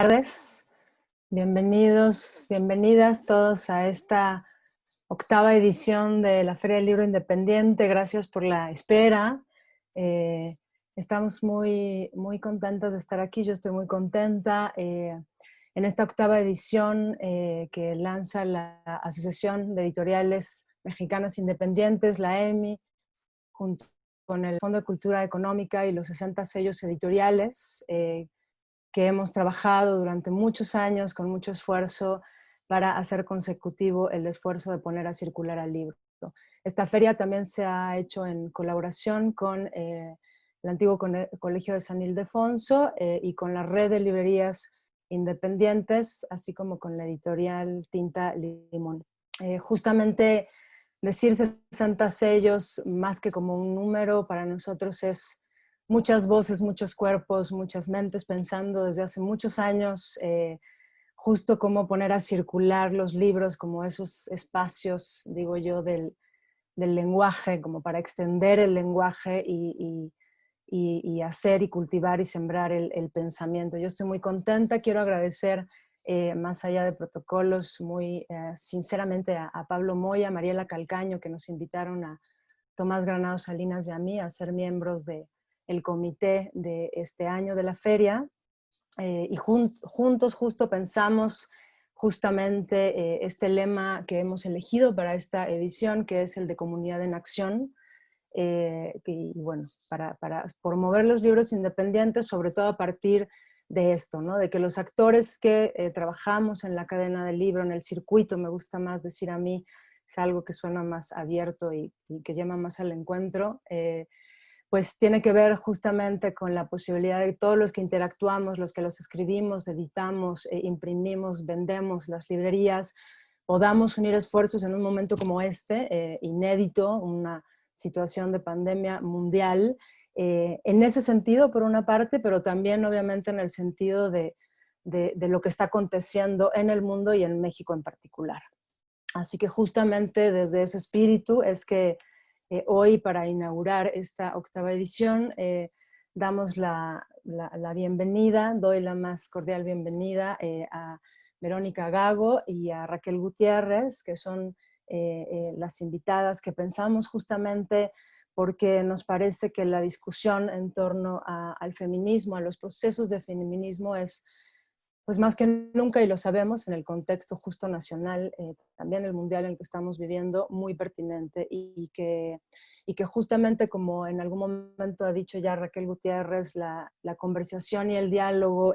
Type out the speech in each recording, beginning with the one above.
Tardes, bienvenidos, bienvenidas todos a esta octava edición de la Feria del Libro Independiente. Gracias por la espera. Estamos muy contentas de estar aquí. Yo estoy muy contenta en esta octava edición que lanza la Asociación de Editoriales Mexicanas Independientes, la EMI, junto con el Fondo de Cultura Económica y los 60 sellos editoriales, que hemos trabajado durante muchos años con mucho esfuerzo para hacer consecutivo el esfuerzo de poner a circular al libro. Esta feria también se ha hecho en colaboración con el antiguo Colegio de San Ildefonso y con la red de librerías independientes, así como con la editorial Tinta Limón. Justamente decir 60 sellos, más que como un número, para nosotros es muchas voces, muchos cuerpos, muchas mentes pensando desde hace muchos años justo cómo poner a circular los libros como esos espacios, digo yo, del lenguaje, como para extender el lenguaje y hacer y cultivar y sembrar el pensamiento. Yo estoy muy contenta, quiero agradecer más allá de protocolos muy sinceramente a Pablo Moya, a Mariela Calcaño, que nos invitaron a Tomás Granados Salinas y a mí a ser miembros del comité de este año de la feria, y juntos justo pensamos justamente este lema que hemos elegido para esta edición, que es el de Comunidad en Acción, y bueno, para promover los libros independientes, sobre todo a partir de esto, ¿no? De que los actores que trabajamos en la cadena del libro, en el circuito, me gusta más decir a mí, es algo que suena más abierto y que llama más al encuentro, pues tiene que ver justamente con la posibilidad de que todos los que interactuamos, los que los escribimos, editamos, imprimimos, vendemos las librerías, podamos unir esfuerzos en un momento como este, inédito, una situación de pandemia mundial, en ese sentido por una parte, pero también obviamente en el sentido de lo que está aconteciendo en el mundo y en México en particular. Así que justamente desde ese espíritu es que hoy, para inaugurar esta octava edición, damos la bienvenida, doy la más cordial bienvenida a Verónica Gago y a Raquel Gutiérrez, que son las invitadas que pensamos justamente porque nos parece que la discusión en torno al feminismo, a los procesos de feminismo es pues más que nunca, y lo sabemos en el contexto justo nacional, también el mundial en el que estamos viviendo, muy pertinente y que justamente como en algún momento ha dicho ya Raquel Gutiérrez, la conversación y el diálogo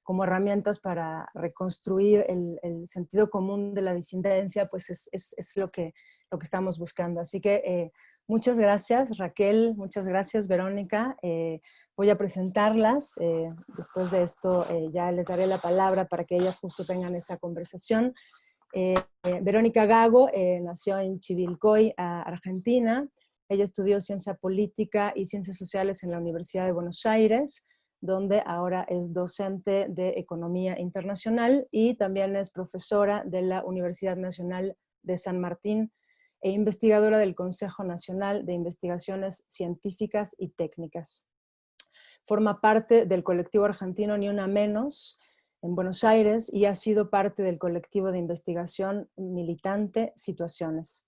como herramientas para reconstruir el sentido común de la disidencia, pues es lo que estamos buscando. Así que muchas gracias Raquel, muchas gracias Verónica. Voy a presentarlas. Después de esto ya les daré la palabra para que ellas justo tengan esta conversación. Verónica Gago nació en Chivilcoy, Argentina. Ella estudió Ciencia Política y Ciencias Sociales en la Universidad de Buenos Aires, donde ahora es docente de Economía Internacional y también es profesora de la Universidad Nacional de San Martín e investigadora del Consejo Nacional de Investigaciones Científicas y Técnicas. Forma parte del colectivo argentino Ni Una Menos en Buenos Aires y ha sido parte del colectivo de investigación militante Situaciones.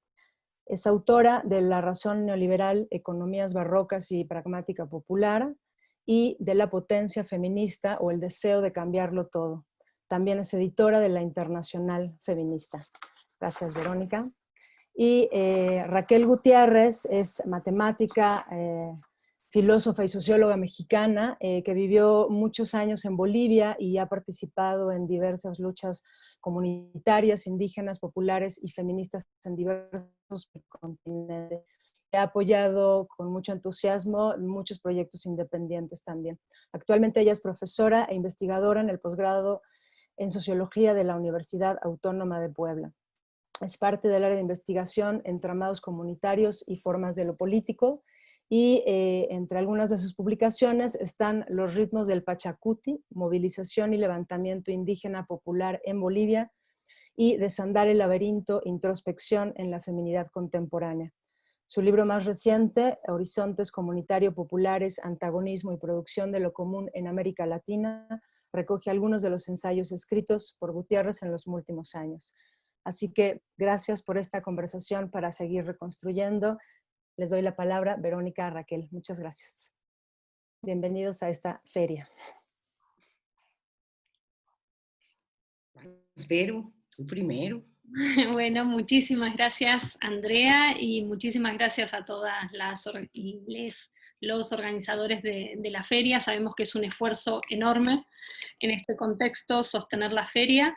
Es autora de La razón neoliberal, economías barrocas y pragmática popular y de La potencia feminista o el deseo de cambiarlo todo. También es editora de La Internacional Feminista. Gracias, Verónica. Y Raquel Gutiérrez es matemática, filósofa y socióloga mexicana que vivió muchos años en Bolivia y ha participado en diversas luchas comunitarias, indígenas, populares y feministas en diversos continentes. Ha apoyado con mucho entusiasmo muchos proyectos independientes también. Actualmente ella es profesora e investigadora en el posgrado en Sociología de la Universidad Autónoma de Puebla. Es parte del área de investigación, entramados comunitarios y formas de lo político, y entre algunas de sus publicaciones están Los ritmos del Pachacuti, movilización y levantamiento indígena popular en Bolivia, y Desandar el laberinto, introspección en la feminidad contemporánea. Su libro más reciente, Horizontes comunitario populares, antagonismo y producción de lo común en América Latina, recoge algunos de los ensayos escritos por Gutiérrez en los últimos años. Así que gracias por esta conversación para seguir reconstruyendo. Les doy la palabra, Verónica, Raquel. Muchas gracias. Bienvenidos a esta feria. Vero, tú primero. Bueno, muchísimas gracias, Andrea, y muchísimas gracias a todas los organizadores de la feria. Sabemos que es un esfuerzo enorme en este contexto sostener la feria.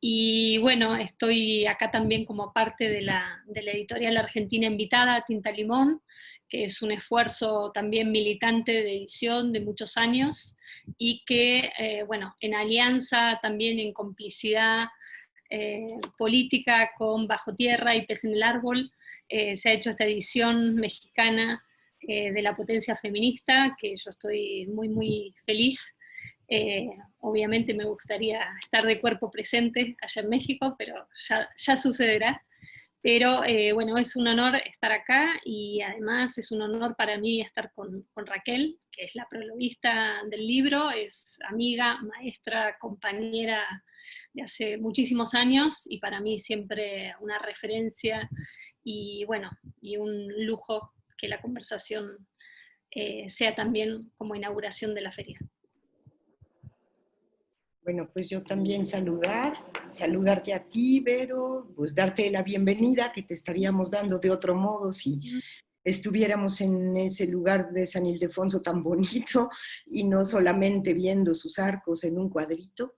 Y bueno, estoy acá también como parte de la editorial argentina invitada, Tinta Limón, que es un esfuerzo también militante de edición de muchos años, y que, bueno, en alianza, también en complicidad política con Bajo Tierra y Pez en el Árbol, se ha hecho esta edición mexicana de la potencia feminista, que yo estoy muy, muy feliz. Obviamente me gustaría estar de cuerpo presente allá en México, pero ya sucederá. Pero bueno, es un honor estar acá, y además es un honor para mí estar con Raquel, que es la prologuista del libro, es amiga, maestra, compañera de hace muchísimos años, y para mí siempre una referencia, y bueno, y un lujo que la conversación sea también como inauguración de la feria. Bueno, pues yo también saludarte a ti, Vero, pues darte la bienvenida que te estaríamos dando de otro modo si estuviéramos en ese lugar de San Ildefonso tan bonito y no solamente viendo sus arcos en un cuadrito.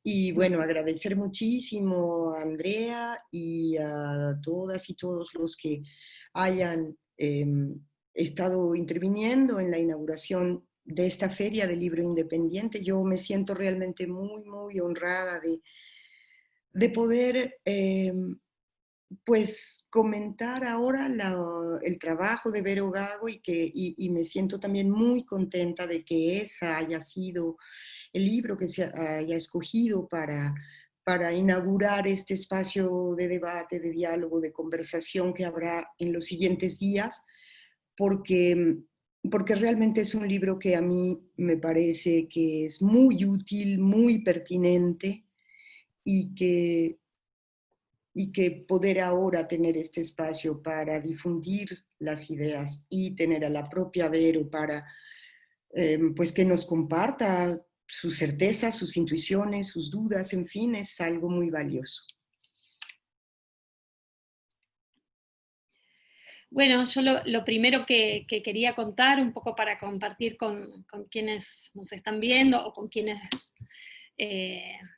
Y bueno, agradecer muchísimo a Andrea y a todas y todos los que hayan estado interviniendo en la inauguración de esta Feria del Libro Independiente. Yo me siento realmente muy, muy honrada de poder pues comentar ahora el trabajo de Vero Gago, y me siento también muy contenta de que esa haya sido el libro que se haya escogido para inaugurar este espacio de debate, de diálogo, de conversación que habrá en los siguientes días, porque realmente es un libro que a mí me parece que es muy útil, muy pertinente, y que poder ahora tener este espacio para difundir las ideas y tener a la propia Vero para pues que nos comparta sus certezas, sus intuiciones, sus dudas, en fin, es algo muy valioso. Bueno, yo lo primero que quería contar, un poco para compartir con quienes nos están viendo o con quienes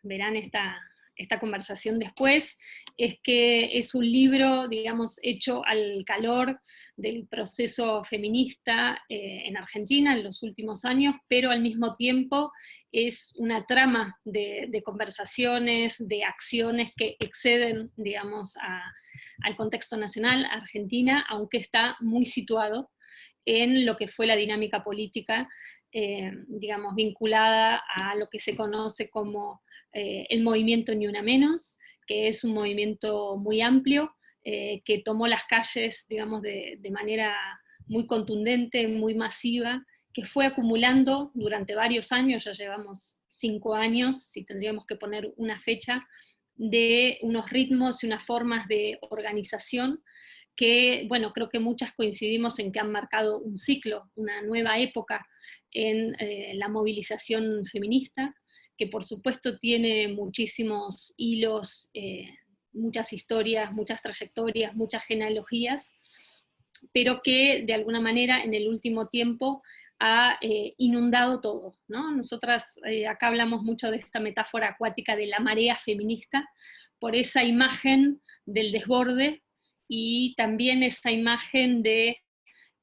verán esta conversación después, es que es un libro, digamos, hecho al calor del proceso feminista en Argentina en los últimos años, pero al mismo tiempo es una trama de conversaciones, de acciones que exceden, digamos, al contexto nacional, a Argentina, aunque está muy situado en lo que fue la dinámica política, digamos, vinculada a lo que se conoce como el movimiento Ni Una Menos, que es un movimiento muy amplio, que tomó las calles, digamos, de manera muy contundente, muy masiva, que fue acumulando durante varios años, ya llevamos 5 años, si tendríamos que poner una fecha, de unos ritmos y unas formas de organización que, bueno, creo que muchas coincidimos en que han marcado un ciclo, una nueva época en la movilización feminista, que por supuesto tiene muchísimos hilos, muchas historias, muchas trayectorias, muchas genealogías, pero que de alguna manera en el último tiempo ha inundado todo, ¿no? Nosotras acá hablamos mucho de esta metáfora acuática de la marea feminista, por esa imagen del desborde, y también esa imagen de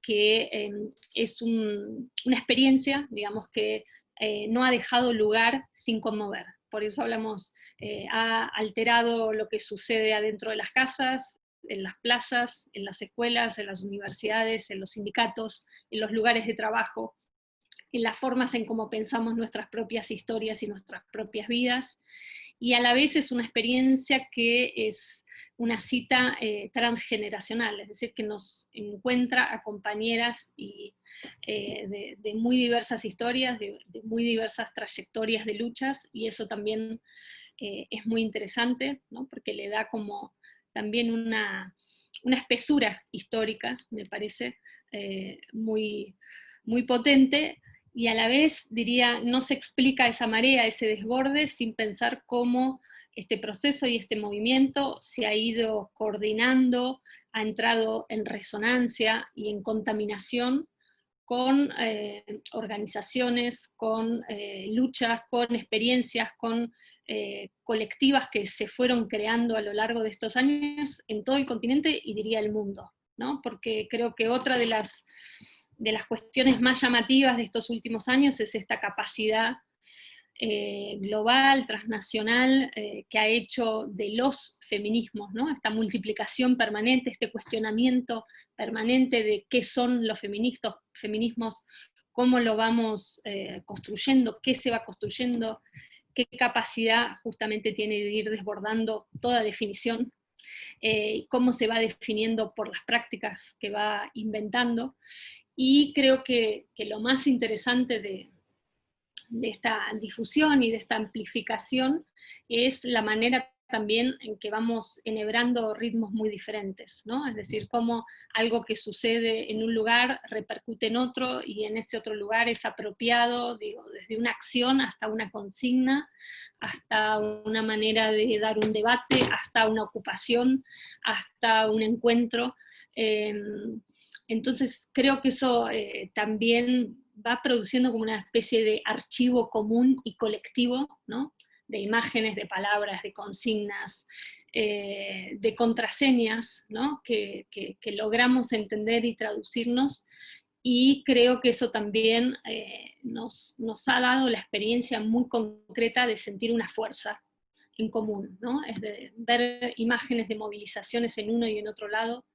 que es una experiencia, digamos, que no ha dejado lugar sin conmover. Por eso hablamos, ha alterado lo que sucede adentro de las casas, en las plazas, en las escuelas, en las universidades, en los sindicatos, en los lugares de trabajo, en las formas en cómo pensamos nuestras propias historias y nuestras propias vidas. y a la vez es una experiencia que es una cita transgeneracional, es decir, que nos encuentra a compañeras y, de muy diversas historias, de muy diversas trayectorias de luchas, y eso también es muy interesante, ¿no? Porque le da como también una espesura histórica, me parece, muy, muy potente, y a la vez, diría, no se explica esa marea, ese desborde, sin pensar cómo este proceso y este movimiento se ha ido coordinando, ha entrado en resonancia y en contaminación con organizaciones, con luchas, con experiencias, con colectivas que se fueron creando a lo largo de estos años en todo el continente y diría el mundo, ¿no? Porque creo que otra de las cuestiones más llamativas de estos últimos años es esta capacidad global, transnacional, que ha hecho de los feminismos, ¿no? Esta multiplicación permanente, este cuestionamiento permanente de qué son los feminismos, cómo lo vamos construyendo, qué se va construyendo, qué capacidad justamente tiene de ir desbordando toda definición, cómo se va definiendo por las prácticas que va inventando, y creo que lo más interesante de esta difusión y de esta amplificación es la manera también en que vamos enhebrando ritmos muy diferentes, ¿no? Es decir, cómo algo que sucede en un lugar repercute en otro, y en ese otro lugar es apropiado, digo, desde una acción hasta una consigna, hasta una manera de dar un debate, hasta una ocupación, hasta un encuentro. Entonces creo que eso también va produciendo como una especie de archivo común y colectivo, ¿no? De imágenes, de palabras, de consignas, de contraseñas, ¿no? que logramos entender y traducirnos, y creo que eso también nos ha dado la experiencia muy concreta de sentir una fuerza en común, ¿no? Es de ver imágenes de movilizaciones en uno y en otro lado,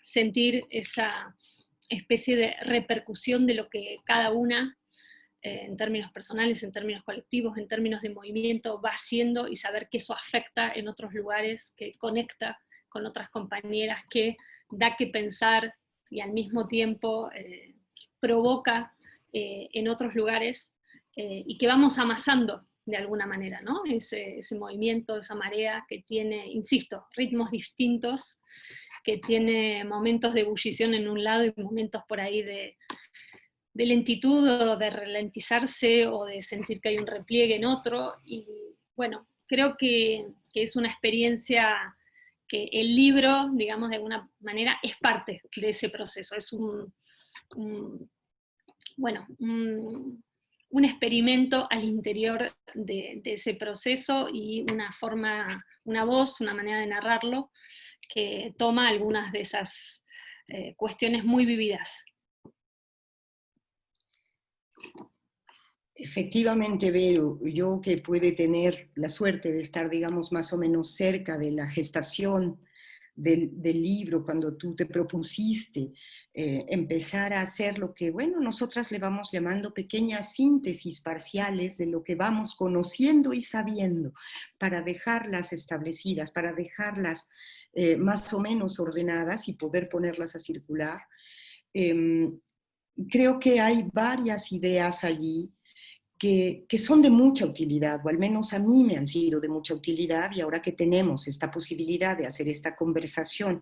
sentir esa especie de repercusión de lo que cada una, en términos personales, en términos colectivos, en términos de movimiento, va haciendo, y saber que eso afecta en otros lugares, que conecta con otras compañeras, que da que pensar y al mismo tiempo provoca en otros lugares, y que vamos amasando de alguna manera, ¿no? Ese movimiento, esa marea que tiene, insisto, ritmos distintos, que tiene momentos de ebullición en un lado y momentos por ahí de lentitud, o de ralentizarse, o de sentir que hay un repliegue en otro, y bueno, creo que es una experiencia que el libro, digamos, de alguna manera, es parte de ese proceso, es un experimento al interior de ese proceso, y una forma, una voz, una manera de narrarlo, que toma algunas de esas cuestiones muy vividas. Efectivamente, Vero, yo que pude tener la suerte de estar, digamos, más o menos cerca de la gestación del libro, cuando tú te propusiste empezar a hacer lo que, bueno, nosotras le vamos llamando pequeñas síntesis parciales de lo que vamos conociendo y sabiendo, para dejarlas establecidas, para dejarlas más o menos ordenadas y poder ponerlas a circular. Creo que hay varias ideas allí que son de mucha utilidad, o al menos a mí me han sido de mucha utilidad, y ahora que tenemos esta posibilidad de hacer esta conversación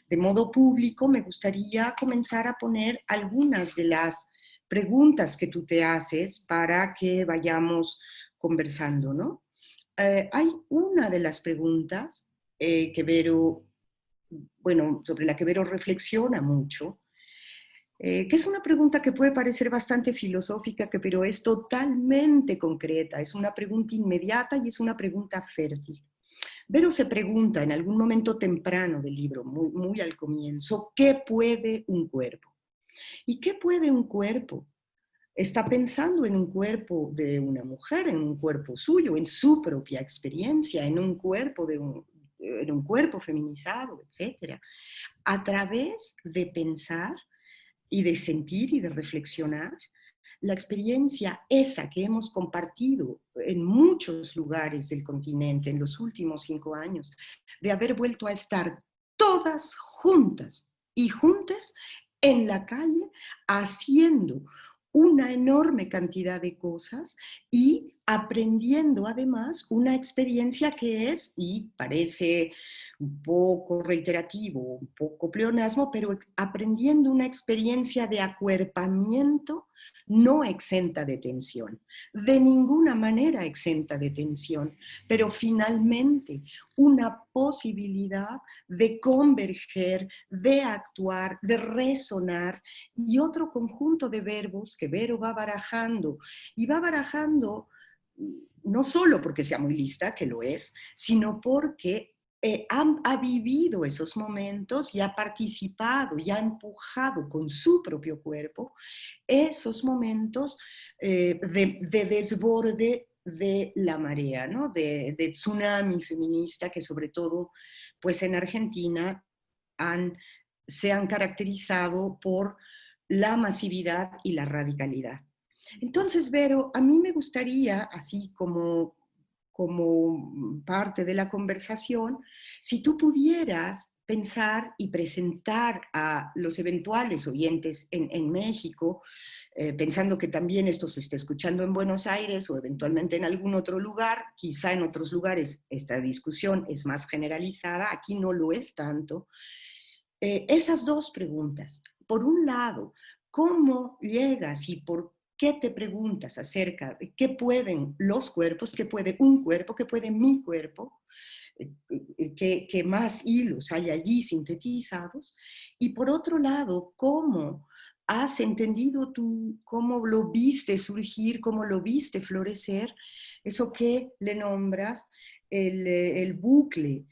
de modo público, me gustaría comenzar a poner algunas de las preguntas que tú te haces para que vayamos conversando, ¿no? Hay una de las preguntas que Vero, bueno, sobre la que Vero reflexiona mucho, que es una pregunta que puede parecer bastante filosófica, pero es totalmente concreta, es una pregunta inmediata y es una pregunta fértil. Vero se pregunta en algún momento temprano del libro, muy al comienzo, ¿qué puede un cuerpo? ¿Y qué puede un cuerpo? Está pensando en un cuerpo de una mujer, en un cuerpo suyo, en su propia experiencia, en un cuerpo en un cuerpo feminizado, etc. A través de pensar y de sentir y de reflexionar la experiencia esa que hemos compartido en muchos lugares del continente en los últimos 5 años, de haber vuelto a estar todas juntas y juntas en la calle haciendo una enorme cantidad de cosas y aprendiendo además una experiencia que es, y parece un poco reiterativo, un poco pleonasmo, pero aprendiendo una experiencia de acuerpamiento no exenta de tensión, de ninguna manera exenta de tensión, pero finalmente una posibilidad de converger, de actuar, de resonar, y otro conjunto de verbos que Vero va barajando, y va barajando no solo porque sea muy lista, que lo es, sino porque ha vivido esos momentos y ha participado y ha empujado con su propio cuerpo esos momentos de desborde de la marea, ¿no? De tsunami feminista que sobre todo pues en Argentina se han caracterizado por la masividad y la radicalidad. Entonces, Vero, a mí me gustaría, así como parte de la conversación, si tú pudieras pensar y presentar a los eventuales oyentes en México, pensando que también esto se está escuchando en Buenos Aires o eventualmente en algún otro lugar, quizá en otros lugares esta discusión es más generalizada, aquí no lo es tanto. Esas dos preguntas. Por un lado, ¿cómo llegas y por qué te preguntas acerca de qué pueden los cuerpos, qué puede un cuerpo, qué puede mi cuerpo? ¿Qué más hilos hay allí sintetizados? Y por otro lado, ¿cómo has entendido tú, cómo lo viste surgir, cómo lo viste florecer, eso que le nombras el bucle,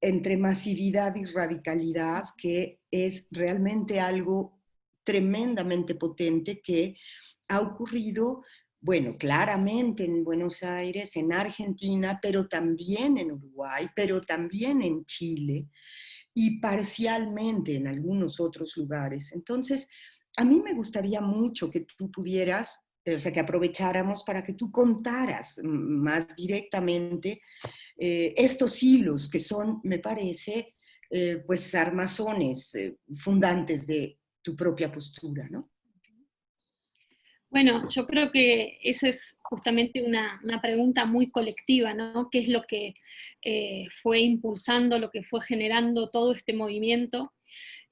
entre masividad y radicalidad, que es realmente algo tremendamente potente que ha ocurrido, bueno, claramente en Buenos Aires, en Argentina, pero también en Uruguay, pero también en Chile y parcialmente en algunos otros lugares. Entonces, a mí me gustaría mucho que tú pudieras, o sea, que aprovecháramos para que tú contaras más directamente estos hilos que son, me parece, pues armazones fundantes de tu propia postura, ¿no? Bueno, yo creo que esa es justamente una pregunta muy colectiva, ¿no? ¿Qué es lo que fue impulsando, lo que fue generando todo este movimiento?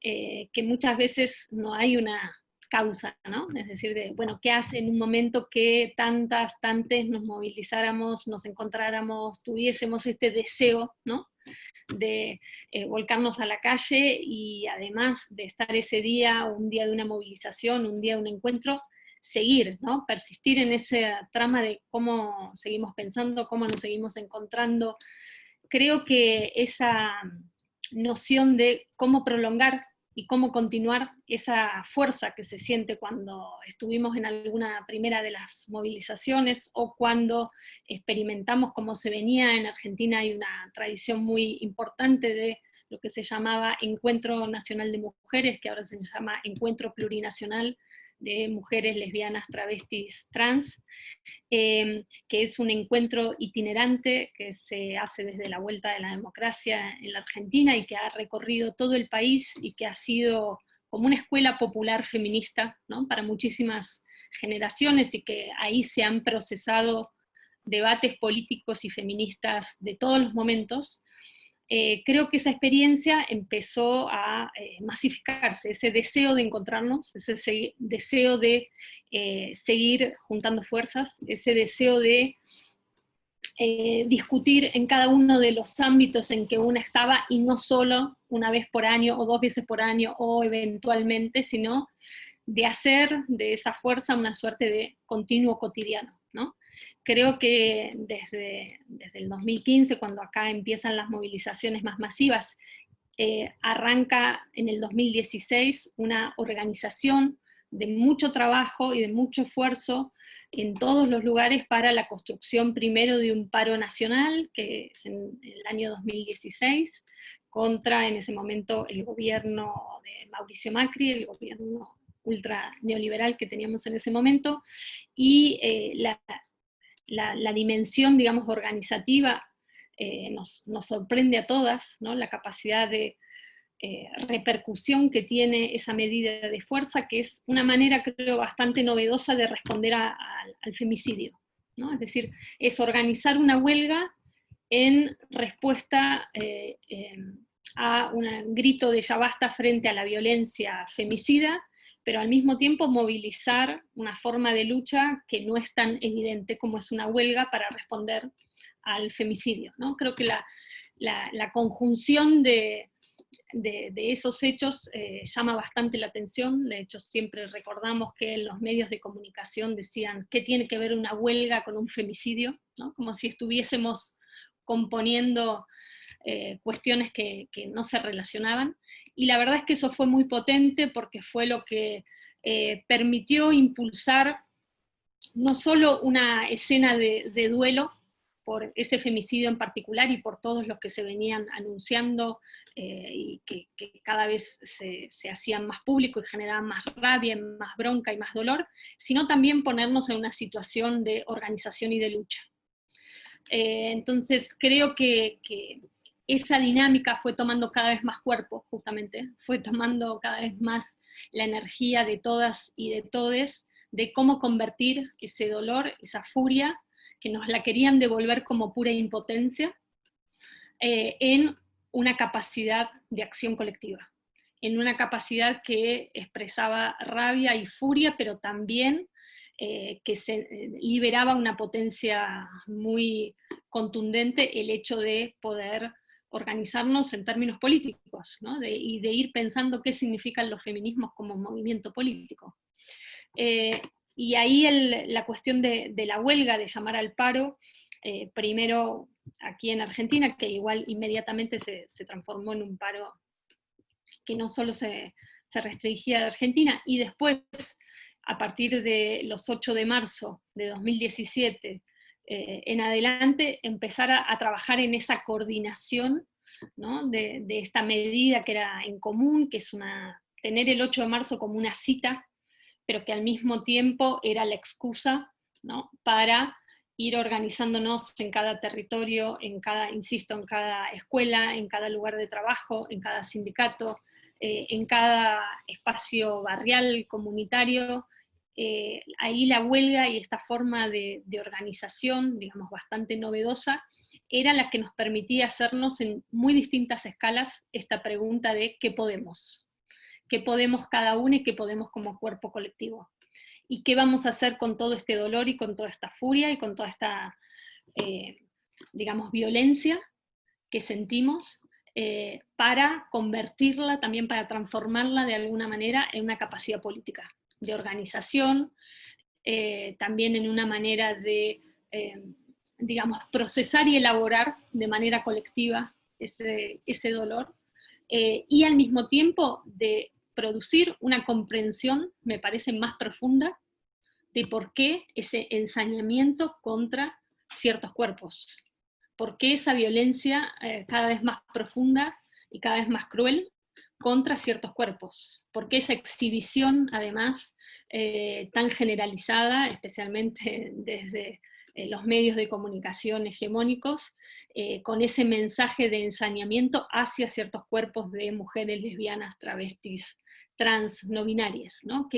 Que muchas veces no hay una causa, ¿no? Es decir, bueno, ¿qué hace en un momento que tantes nos movilizáramos, nos encontráramos, tuviésemos este deseo, ¿no? De volcarnos a la calle y además de estar ese día, un día de una movilización, un día de un encuentro, seguir, ¿no? Persistir en esa trama de cómo seguimos pensando, cómo nos seguimos encontrando. Creo que esa noción de cómo prolongar y cómo continuar esa fuerza que se siente cuando estuvimos en alguna primera de las movilizaciones o cuando experimentamos cómo se venía en Argentina. Hay una tradición muy importante de lo que se llamaba Encuentro Nacional de Mujeres, que ahora se llama Encuentro Plurinacional de Mujeres Lesbianas, Travestis, Trans, que es un encuentro itinerante que se hace desde la vuelta de la democracia en la Argentina y que ha recorrido todo el país y que ha sido como una escuela popular feminista, ¿no? Para muchísimas generaciones, y que ahí se han procesado debates políticos y feministas de todos los momentos. Creo que esa experiencia empezó a masificarse, ese deseo de encontrarnos, ese deseo de seguir juntando fuerzas, ese deseo de discutir en cada uno de los ámbitos en que una estaba, y no solo una vez por año o 2 veces por año o eventualmente, sino de hacer de esa fuerza una suerte de continuo cotidiano, ¿no? Creo que desde el 2015, cuando acá empiezan las movilizaciones más masivas, arranca en el 2016 una organización de mucho trabajo y de mucho esfuerzo en todos los lugares para la construcción primero de un paro nacional, que es en el año 2016, contra en ese momento el gobierno de Mauricio Macri, el gobierno ultra neoliberal que teníamos en ese momento, y la dimensión, digamos, organizativa nos sorprende a todas, ¿no? La capacidad de repercusión que tiene esa medida de fuerza, que es una manera, creo, bastante novedosa de responder al femicidio, ¿no? Es decir, es organizar una huelga en respuesta a un grito de ya basta frente a la violencia femicida, pero al mismo tiempo movilizar una forma de lucha que no es tan evidente como es una huelga para responder al femicidio, ¿no? Creo que la conjunción de esos hechos llama bastante la atención. De hecho, siempre recordamos que en los medios de comunicación decían ¿qué tiene que ver una huelga con un femicidio? ¿No? Como si estuviésemos componiendo cuestiones que no se relacionaban, y la verdad es que eso fue muy potente porque fue lo que permitió impulsar no solo una escena de duelo por ese femicidio en particular y por todos los que se venían anunciando y que cada vez se hacían más públicos y generaban más rabia, más bronca y más dolor, sino también ponernos en una situación de organización y de lucha. Entonces creo que esa dinámica fue tomando cada vez más cuerpo, justamente, fue tomando cada vez más la energía de todas y de todes, de cómo convertir ese dolor, esa furia, que nos la querían devolver como pura impotencia, en una capacidad de acción colectiva, en una capacidad que expresaba rabia y furia, pero también que se liberaba una potencia muy contundente, el hecho de poder organizarnos en términos políticos, ¿no? Y de ir pensando qué significan los feminismos como movimiento político. Y ahí la cuestión de la huelga, de llamar al paro, primero aquí en Argentina, que igual inmediatamente se transformó en un paro que no solo se restringía a Argentina, y después, a partir de los 8 de marzo de 2017 en adelante, empezar a trabajar en esa coordinación, ¿no? de esta medida que era en común, que es tener el 8 de marzo como una cita, pero que al mismo tiempo era la excusa, ¿no? para ir organizándonos en cada territorio, insisto, en cada escuela, en cada lugar de trabajo, en cada sindicato, en cada espacio barrial, comunitario. Ahí la huelga y esta forma de organización, digamos, bastante novedosa, era la que nos permitía hacernos en muy distintas escalas esta pregunta de ¿qué podemos? ¿Qué podemos cada uno y qué podemos como cuerpo colectivo? ¿Y qué vamos a hacer con todo este dolor y con toda esta furia y con toda esta, digamos, violencia que sentimos para convertirla, también para transformarla de alguna manera en una capacidad política, de organización, también en una manera de, digamos, procesar y elaborar de manera colectiva ese dolor, y al mismo tiempo de producir una comprensión, me parece, más profunda de por qué ese ensañamiento contra ciertos cuerpos, por qué esa violencia cada vez más profunda y cada vez más cruel contra ciertos cuerpos, por qué esa exhibición, además, tan generalizada, especialmente desde los medios de comunicación hegemónicos, con ese mensaje de ensañamiento hacia ciertos cuerpos de mujeres lesbianas, travestis, trans, no binarias, ¿no?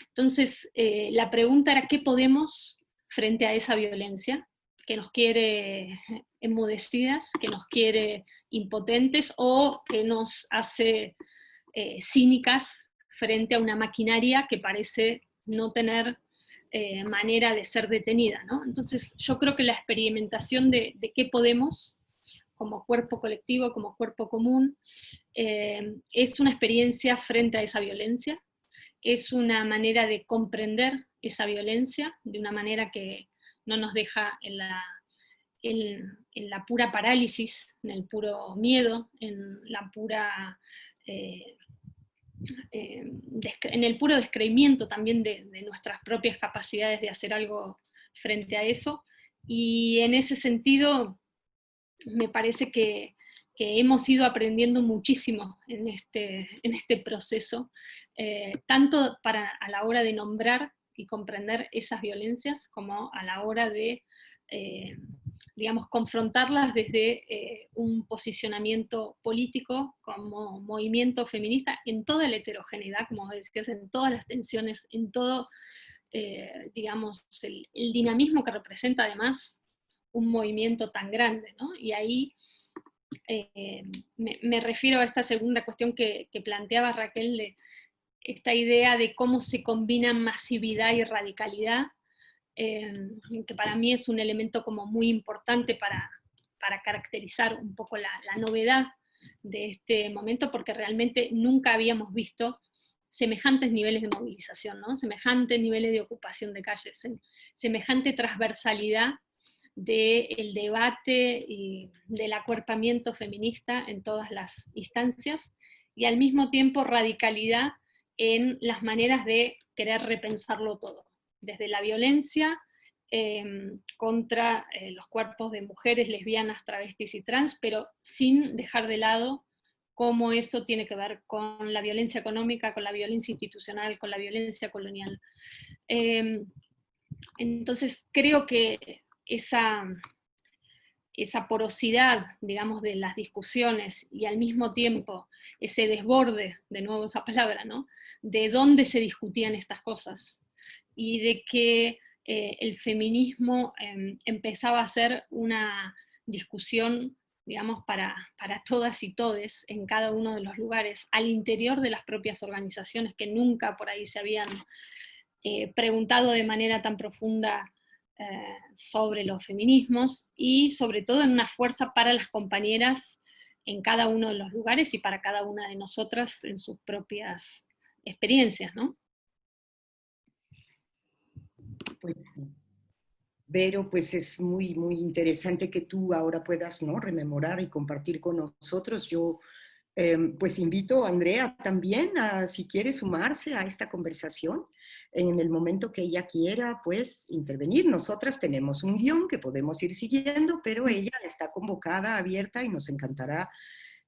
Entonces, la pregunta era ¿qué podemos frente a esa violencia que nos quiere enmudecidas, que nos quiere impotentes o que nos hace cínicas frente a una maquinaria que parece no tener manera de ser detenida, ¿no? Entonces yo creo que la experimentación de qué podemos como cuerpo colectivo, como cuerpo común, es una experiencia frente a esa violencia, es una manera de comprender esa violencia de una manera que no nos deja en la pura parálisis, en el puro miedo, en la pura en el puro descreimiento también de nuestras propias capacidades de hacer algo frente a eso, y en ese sentido me parece que que hemos ido aprendiendo muchísimo en este proceso, tanto a la hora de nombrar y comprender esas violencias, como a la hora de, digamos, confrontarlas desde un posicionamiento político como movimiento feminista en toda la heterogeneidad, como decías, en todas las tensiones, en todo, digamos, el dinamismo que representa además un movimiento tan grande, ¿no? Y ahí me refiero a esta segunda cuestión que planteaba Raquel, de esta idea de cómo se combinan masividad y radicalidad, que para mí es un elemento como muy importante para caracterizar un poco la novedad de este momento, porque realmente nunca habíamos visto semejantes niveles de movilización, ¿no? Semejantes niveles de ocupación de calles, semejante transversalidad del debate y del acuerpamiento feminista en todas las instancias, y al mismo tiempo radicalidad en las maneras de querer repensarlo todo, desde la violencia contra los cuerpos de mujeres, lesbianas, travestis y trans, pero sin dejar de lado cómo eso tiene que ver con la violencia económica, con la violencia institucional, con la violencia colonial. Entonces creo que esa porosidad, digamos, de las discusiones y al mismo tiempo ese desborde, de nuevo esa palabra, ¿no? De dónde se discutían estas cosas y de que el feminismo empezaba a ser una discusión, digamos, para todas y todes en cada uno de los lugares, al interior de las propias organizaciones que nunca por ahí se habían preguntado de manera tan profunda sobre los feminismos, y sobre todo en una fuerza para las compañeras en cada uno de los lugares y para cada una de nosotras en sus propias experiencias, ¿no? Pues, Vero, pues es muy, muy interesante que tú ahora puedas, ¿no?, rememorar y compartir con nosotros. Yo pues invito a Andrea también a, si quiere sumarse a esta conversación, en el momento que ella quiera, pues intervenir. Nosotras tenemos un guión que podemos ir siguiendo, pero ella está convocada, abierta, y nos encantará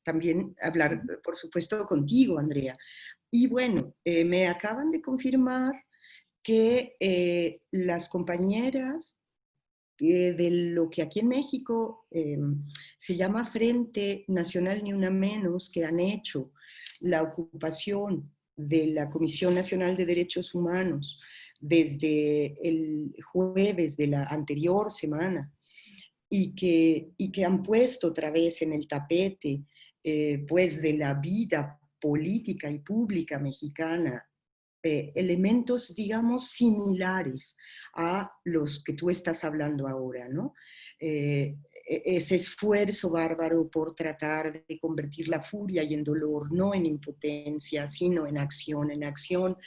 también hablar, por supuesto, contigo, Andrea. Y bueno, me acaban de confirmar que las compañeras de lo que aquí en México se llama Frente Nacional Ni Una Menos, que han hecho la ocupación de la Comisión Nacional de Derechos Humanos desde el jueves de la anterior semana, y que han puesto otra vez en el tapete pues de la vida política y pública mexicana elementos, digamos, similares a los que tú estás hablando ahora, ¿no? Ese esfuerzo bárbaro por tratar de convertir la furia y el dolor no en impotencia, sino en acción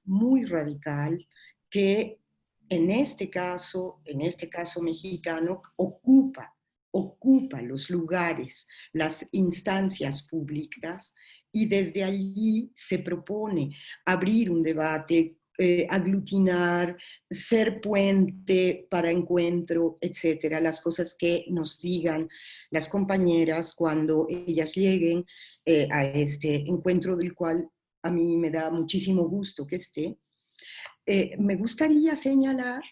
muy radical, que en este caso mexicano, ocupa los lugares, las instancias públicas, y desde allí se propone abrir un debate, aglutinar, ser puente para encuentro, etcétera, las cosas que nos digan las compañeras cuando ellas lleguen a este encuentro, del cual a mí me da muchísimo gusto que esté. Me gustaría señalar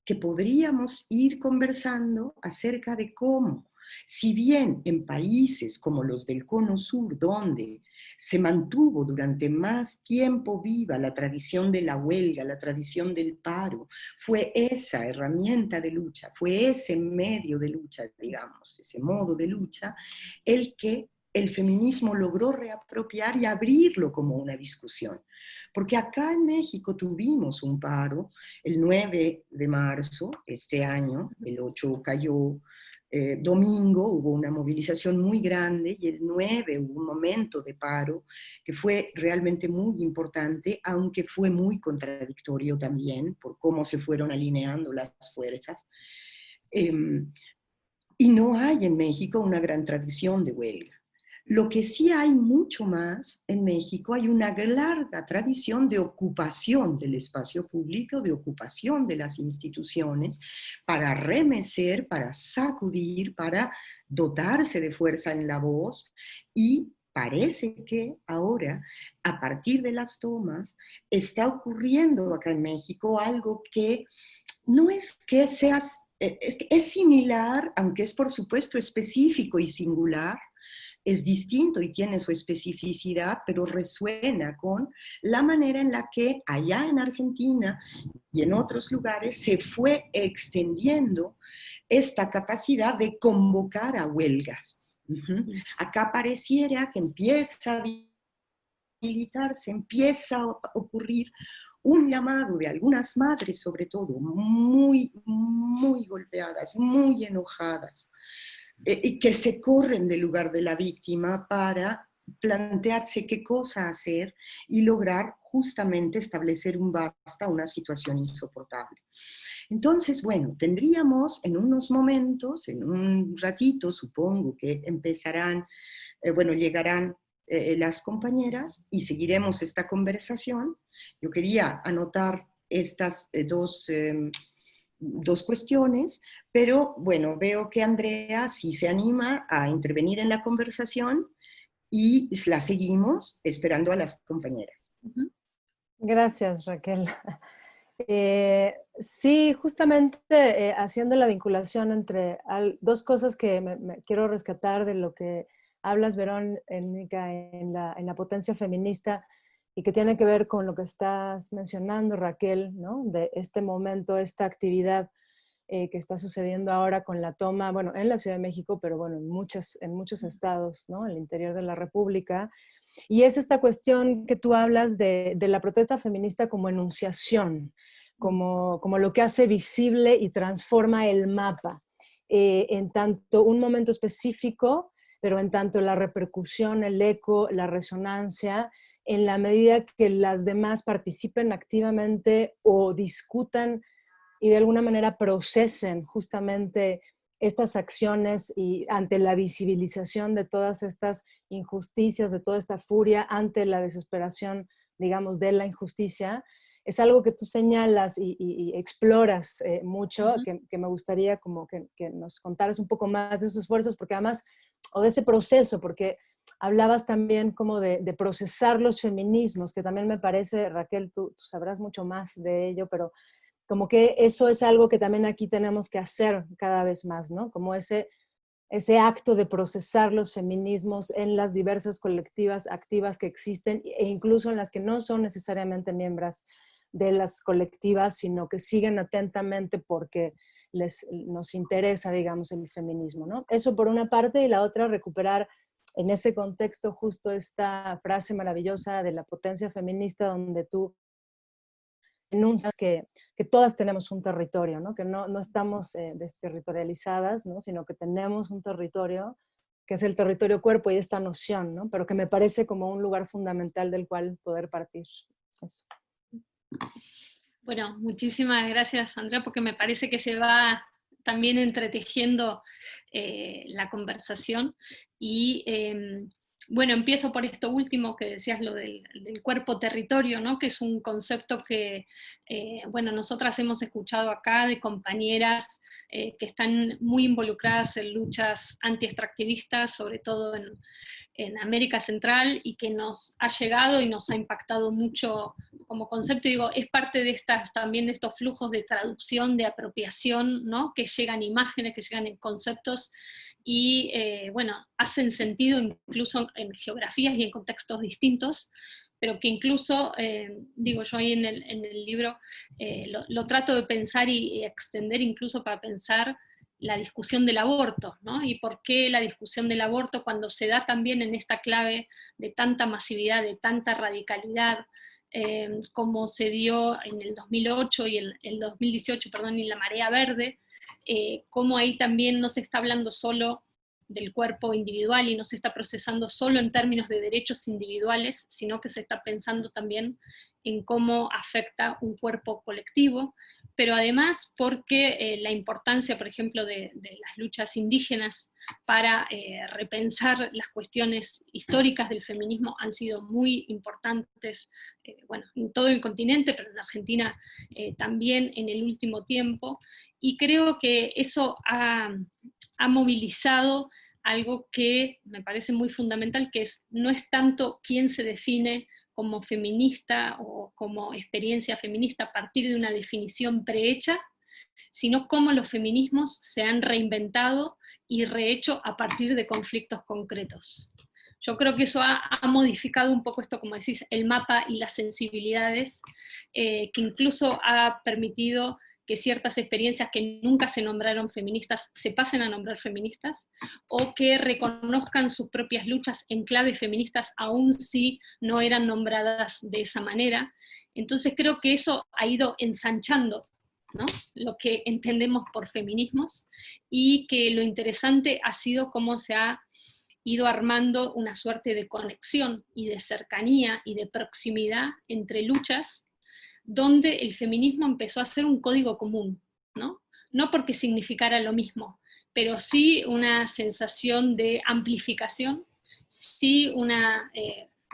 que podríamos ir conversando acerca de cómo, si bien en países como los del Cono Sur, donde se mantuvo durante más tiempo viva la tradición de la huelga, la tradición del paro, fue esa herramienta de lucha, fue ese medio de lucha, digamos, ese modo de lucha, el que el feminismo logró reapropiar y abrirlo como una discusión. Porque acá en México tuvimos un paro el 9 de marzo este año, el 8 cayó domingo, hubo una movilización muy grande, y el 9 hubo un momento de paro que fue realmente muy importante, aunque fue muy contradictorio también por cómo se fueron alineando las fuerzas. Y no hay en México una gran tradición de huelga. Lo que sí hay mucho más en México, hay una larga tradición de ocupación del espacio público, de ocupación de las instituciones, para remecer, para sacudir, para dotarse de fuerza en la voz, y parece que ahora, a partir de las tomas, está ocurriendo acá en México algo que no es que seas, es similar, aunque es por supuesto específico y singular, es distinto y tiene su especificidad, pero resuena con la manera en la que allá en Argentina y en otros lugares se fue extendiendo esta capacidad de convocar a huelgas. Acá pareciera que empieza a habilitarse, empieza a ocurrir un llamado de algunas madres, sobre todo, muy, muy golpeadas, muy enojadas, y que se corren del lugar de la víctima para plantearse qué cosa hacer y lograr justamente establecer un basta a una situación insoportable. Entonces, bueno, tendríamos en unos momentos, en un ratito, supongo que empezarán, bueno, llegarán las compañeras y seguiremos esta conversación. Yo quería anotar estas dos cuestiones, pero bueno, veo que Andrea sí se anima a intervenir en la conversación y la seguimos esperando a las compañeras. Gracias, Raquel. Sí, justamente haciendo la vinculación entre dos cosas que me quiero rescatar de lo que hablas, Verónica, en la potencia feminista, y que tiene que ver con lo que estás mencionando, Raquel, ¿no? De este momento, esta actividad que está sucediendo ahora con la toma, bueno, en la Ciudad de México, pero bueno, en muchos estados, ¿no? En el interior de la República. Y es esta cuestión que tú hablas de la protesta feminista como enunciación, como lo que hace visible y transforma el mapa, en tanto un momento específico, pero en tanto la repercusión, el eco, la resonancia, en la medida que las demás participen activamente o discutan y de alguna manera procesen justamente estas acciones y ante la visibilización de todas estas injusticias, de toda esta furia, ante la desesperación, digamos, de la injusticia, es algo que tú señalas y exploras mucho, que me gustaría como que nos contaras un poco más de esos esfuerzos, porque además, o de ese proceso, porque hablabas también como de procesar los feminismos, que también me parece, Raquel, tú sabrás mucho más de ello, pero como que eso es algo que también aquí tenemos que hacer cada vez más, ¿no? Como ese acto de procesar los feminismos en las diversas colectivas activas que existen e incluso en las que no son necesariamente miembros de las colectivas, sino que siguen atentamente porque nos interesa, digamos, el feminismo, ¿no? Eso por una parte, y la otra, recuperar en ese contexto justo esta frase maravillosa de la potencia feminista, donde tú enuncias que todas tenemos un territorio, ¿no? Que no estamos desterritorializadas, ¿no? Sino que tenemos un territorio que es el territorio cuerpo y esta noción, ¿no? Pero que me parece como un lugar fundamental del cual poder partir. Eso. Bueno, muchísimas gracias, Andrea, porque me parece que se va también entretejiendo la conversación. Y bueno, empiezo por esto último que decías, lo del cuerpo-territorio, ¿no? Que es un concepto que, bueno, nosotras hemos escuchado acá de compañeras que están muy involucradas en luchas anti-extractivistas, sobre todo en América Central, y que nos ha llegado y nos ha impactado mucho como concepto. Digo, es parte de también de estos flujos de traducción, de apropiación, ¿no? Que llegan imágenes, que llegan en conceptos, y bueno, hacen sentido incluso en geografías y en contextos distintos, pero que incluso, digo yo ahí en el libro, lo trato de pensar y extender incluso para pensar la discusión del aborto, ¿no? Y por qué la discusión del aborto, cuando se da también en esta clave de tanta masividad, de tanta radicalidad, como se dio en el 2008 y el 2018, perdón, y la marea verde, como ahí también no se está hablando solo del cuerpo individual y no se está procesando solo en términos de derechos individuales, sino que se está pensando también en cómo afecta un cuerpo colectivo, pero además porque la importancia, por ejemplo, de las luchas indígenas para repensar las cuestiones históricas del feminismo han sido muy importantes, bueno, en todo el continente, pero en Argentina también en el último tiempo, y creo que eso ha movilizado algo que me parece muy fundamental, que no es tanto quién se define como feminista o como experiencia feminista a partir de una definición prehecha, sino cómo los feminismos se han reinventado y rehecho a partir de conflictos concretos. Yo creo que eso ha modificado un poco esto, como decís, el mapa y las sensibilidades, que incluso ha permitido que ciertas experiencias que nunca se nombraron feministas se pasen a nombrar feministas, o que reconozcan sus propias luchas en claves feministas, aun si no eran nombradas de esa manera. Entonces creo que eso ha ido ensanchando, ¿no?, lo que entendemos por feminismos, y que lo interesante ha sido cómo se ha ido armando una suerte de conexión y de cercanía y de proximidad entre luchas, donde el feminismo empezó a ser un código común, ¿no? No porque significara lo mismo, pero sí una sensación de amplificación, sí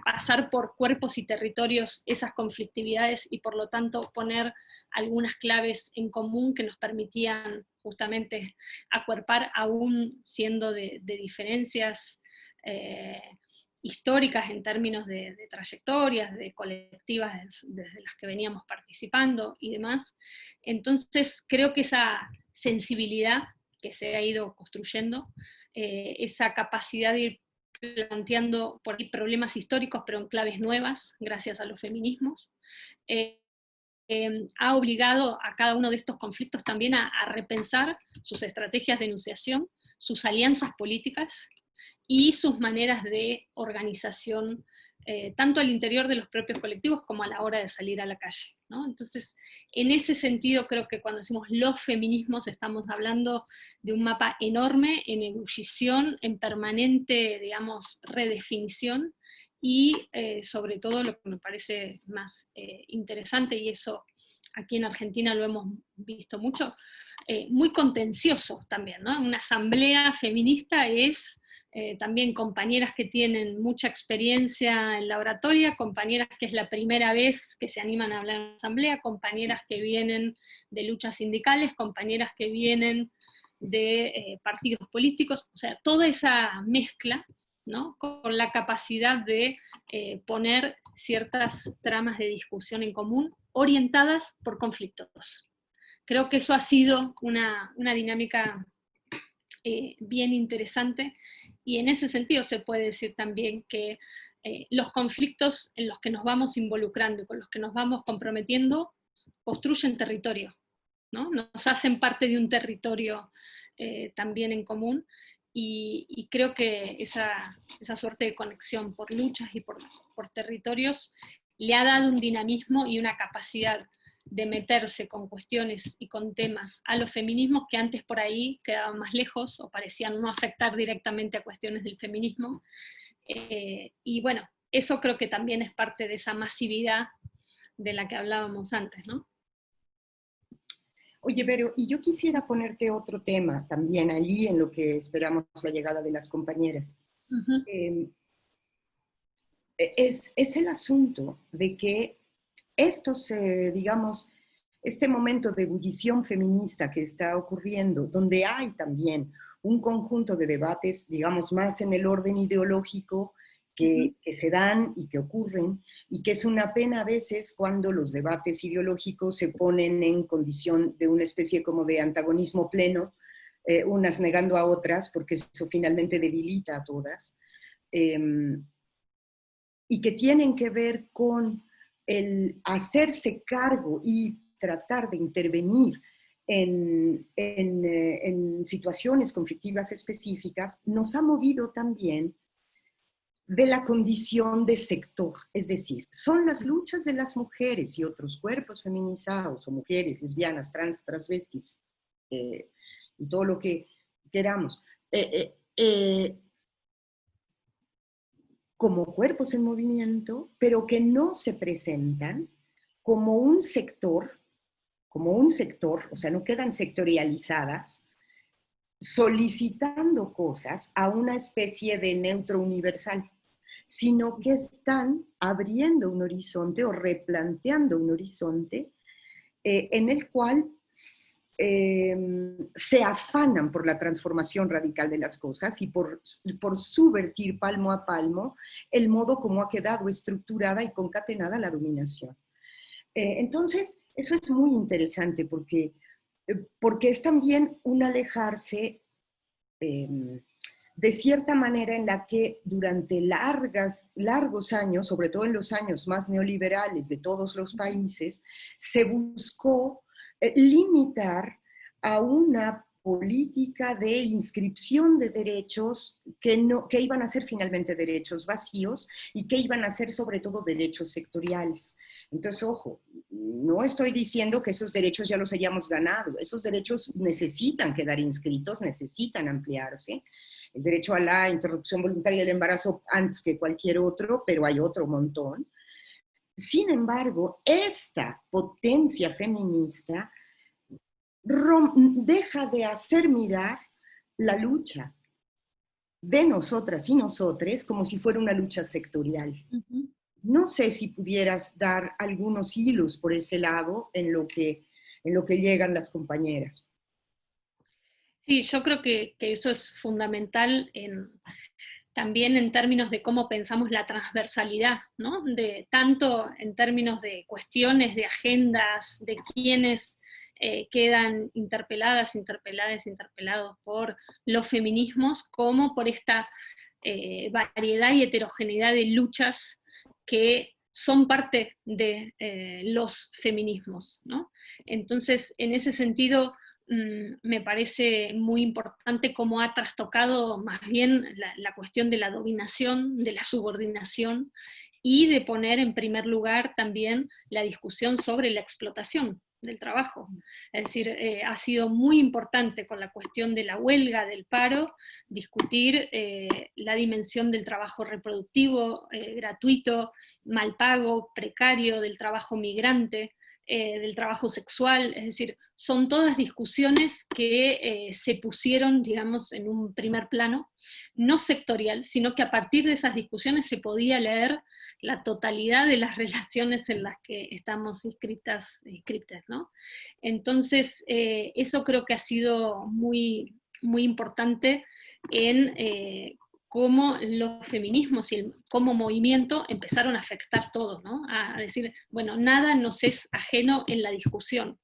pasar por cuerpos y territorios esas conflictividades, y por lo tanto poner algunas claves en común que nos permitían justamente acuerpar, aún siendo de diferencias históricas en términos de trayectorias, de colectivas desde las que veníamos participando y demás. Entonces creo que esa sensibilidad que se ha ido construyendo, esa capacidad de ir planteando por ahí problemas históricos, pero en claves nuevas, gracias a los feminismos, ha obligado a cada uno de estos conflictos también a repensar sus estrategias de enunciación, sus alianzas políticas y sus maneras de organización, tanto al interior de los propios colectivos como a la hora de salir a la calle, ¿no? Entonces, en ese sentido, creo que cuando decimos los feminismos, estamos hablando de un mapa enorme, en ebullición, en permanente, digamos, redefinición, y sobre todo lo que me parece más interesante, y eso aquí en Argentina lo hemos visto mucho, muy contencioso también, ¿no? Una asamblea feminista es también compañeras que tienen mucha experiencia en la oratoria, compañeras que es la primera vez que se animan a hablar en la asamblea, compañeras que vienen de luchas sindicales, compañeras que vienen de partidos políticos, o sea, toda esa mezcla, ¿no?, con la capacidad de poner ciertas tramas de discusión en común orientadas por conflictos. Creo que eso ha sido una dinámica bien interesante, y en ese sentido se puede decir también que los conflictos en los que nos vamos involucrando y con los que nos vamos comprometiendo construyen territorio, ¿no? Nos hacen parte de un territorio también en común, y creo que esa suerte de conexión por luchas y por territorios le ha dado un dinamismo y una capacidad de meterse con cuestiones y con temas a los feminismos que antes por ahí quedaban más lejos o parecían no afectar directamente a cuestiones del feminismo. Y bueno, eso creo que también es parte de esa masividad de la que hablábamos antes, ¿no? Oye, Vero, y yo quisiera ponerte otro tema también allí en lo que esperamos la llegada de las compañeras. Es el asunto de que estos, digamos, este momento de ebullición feminista que está ocurriendo, donde hay también un conjunto de debates, digamos, más en el orden ideológico, que se dan y que ocurren, y que es una pena a veces cuando los debates ideológicos se ponen en condición de una especie como de antagonismo pleno, unas negando a otras, porque eso finalmente debilita a todas, y que tienen que ver con el hacerse cargo y tratar de intervenir en situaciones conflictivas específicas, nos ha movido también de la condición de sector, es decir, son las luchas de las mujeres y otros cuerpos feminizados, o mujeres, lesbianas, trans, transvestis, y todo lo que queramos, como cuerpos en movimiento, pero que no se presentan como un sector, o sea, no quedan sectorializadas, solicitando cosas a una especie de neutro universal, sino que están abriendo un horizonte o replanteando un horizonte en el cual se afanan por la transformación radical de las cosas y por subvertir palmo a palmo el modo como ha quedado estructurada y concatenada la dominación. Entonces, eso es muy interesante porque es también un alejarse de cierta manera en la que durante largos años, sobre todo en los años más neoliberales de todos los países, se buscó limitar a una política de inscripción de derechos que iban a ser finalmente derechos vacíos y que iban a ser sobre todo derechos sectoriales. Entonces, ojo, no estoy diciendo que esos derechos ya los hayamos ganado, esos derechos necesitan quedar inscritos, necesitan ampliarse. El derecho a la interrupción voluntaria del embarazo antes que cualquier otro, pero hay otro montón. Sin embargo, esta potencia feminista deja de hacer mirar la lucha de nosotras y nosotres como si fuera una lucha sectorial. Uh-huh. No sé si pudieras dar algunos hilos por ese lado en lo que llegan las compañeras. Sí, yo creo que eso es fundamental también en términos de cómo pensamos la transversalidad, ¿no? Tanto en términos de cuestiones, de agendas, de quiénes quedan interpelados por los feminismos, como por esta variedad y heterogeneidad de luchas que son parte de los feminismos, ¿no? Entonces, en ese sentido, me parece muy importante cómo ha trastocado más bien la cuestión de la dominación, de la subordinación, y de poner en primer lugar también la discusión sobre la explotación del trabajo. Es decir, ha sido muy importante con la cuestión de la huelga, del paro, discutir la dimensión del trabajo reproductivo, gratuito, mal pago, precario, del trabajo migrante, del trabajo sexual. Es decir, son todas discusiones que se pusieron, digamos, en un primer plano, no sectorial, sino que a partir de esas discusiones se podía leer la totalidad de las relaciones en las que estamos inscritas, ¿no? Entonces, eso creo que ha sido muy, muy importante en cómo los feminismos y como movimiento empezaron a afectar todo, ¿no? A decir, bueno, nada nos es ajeno en la discusión.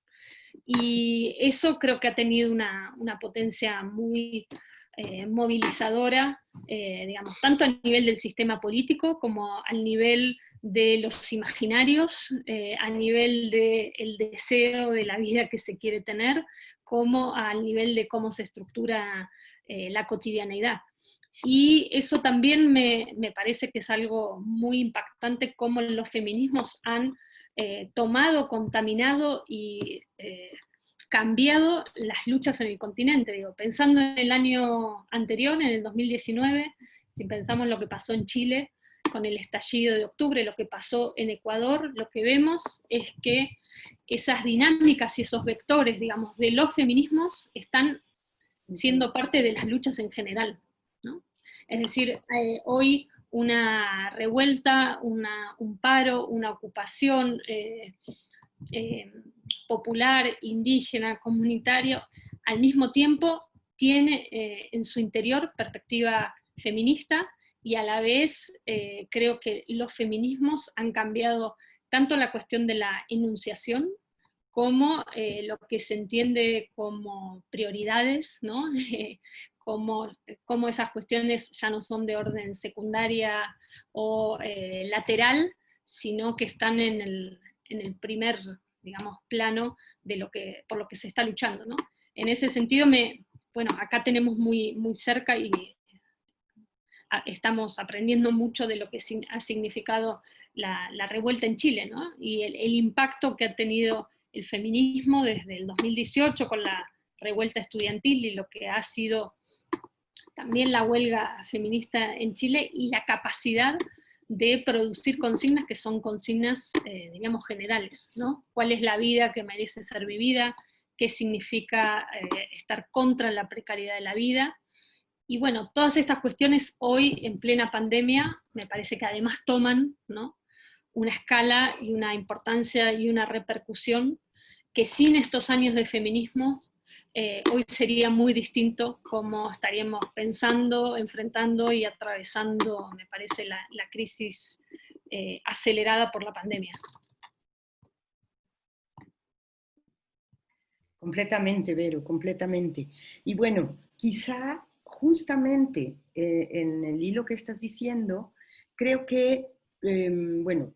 Y eso creo que ha tenido una potencia muy movilizadora, digamos, tanto a nivel del sistema político como al nivel de los imaginarios, a nivel del deseo de la vida que se quiere tener, como al nivel de cómo se estructura la cotidianeidad. Y eso también me parece que es algo muy impactante, cómo los feminismos han tomado, contaminado y cambiado las luchas en el continente. Digo, pensando en el año anterior, en el 2019, si pensamos lo que pasó en Chile con el estallido de octubre, lo que pasó en Ecuador, lo que vemos es que esas dinámicas y esos vectores, digamos, de los feminismos están siendo parte de las luchas en general, ¿no? Es decir, hoy una revuelta, un paro, una ocupación popular, indígena, comunitario, al mismo tiempo tiene en su interior perspectiva feminista, y a la vez creo que los feminismos han cambiado tanto la cuestión de la enunciación como lo que se entiende como prioridades, ¿no? Como esas cuestiones ya no son de orden secundaria o lateral, sino que están en el primer, digamos, plano de por lo que se está luchando, ¿no? En ese sentido, bueno, acá tenemos muy, muy cerca y estamos aprendiendo mucho de lo que ha significado la revuelta en Chile, ¿no? Y el impacto que ha tenido el feminismo desde el 2018 con la revuelta estudiantil y lo que ha sido también la huelga feminista en Chile, y la capacidad de producir consignas que son consignas, digamos, generales, ¿no? ¿Cuál es la vida que merece ser vivida? ¿Qué significa estar contra la precariedad de la vida? Y bueno, todas estas cuestiones hoy, en plena pandemia, me parece que además toman, ¿no?, una escala y una importancia y una repercusión que sin estos años de feminismo, hoy sería muy distinto cómo estaríamos pensando, enfrentando y atravesando, me parece, la crisis acelerada por la pandemia. Completamente, Vero, completamente. Y bueno, quizá justamente en el hilo que estás diciendo, creo que, bueno,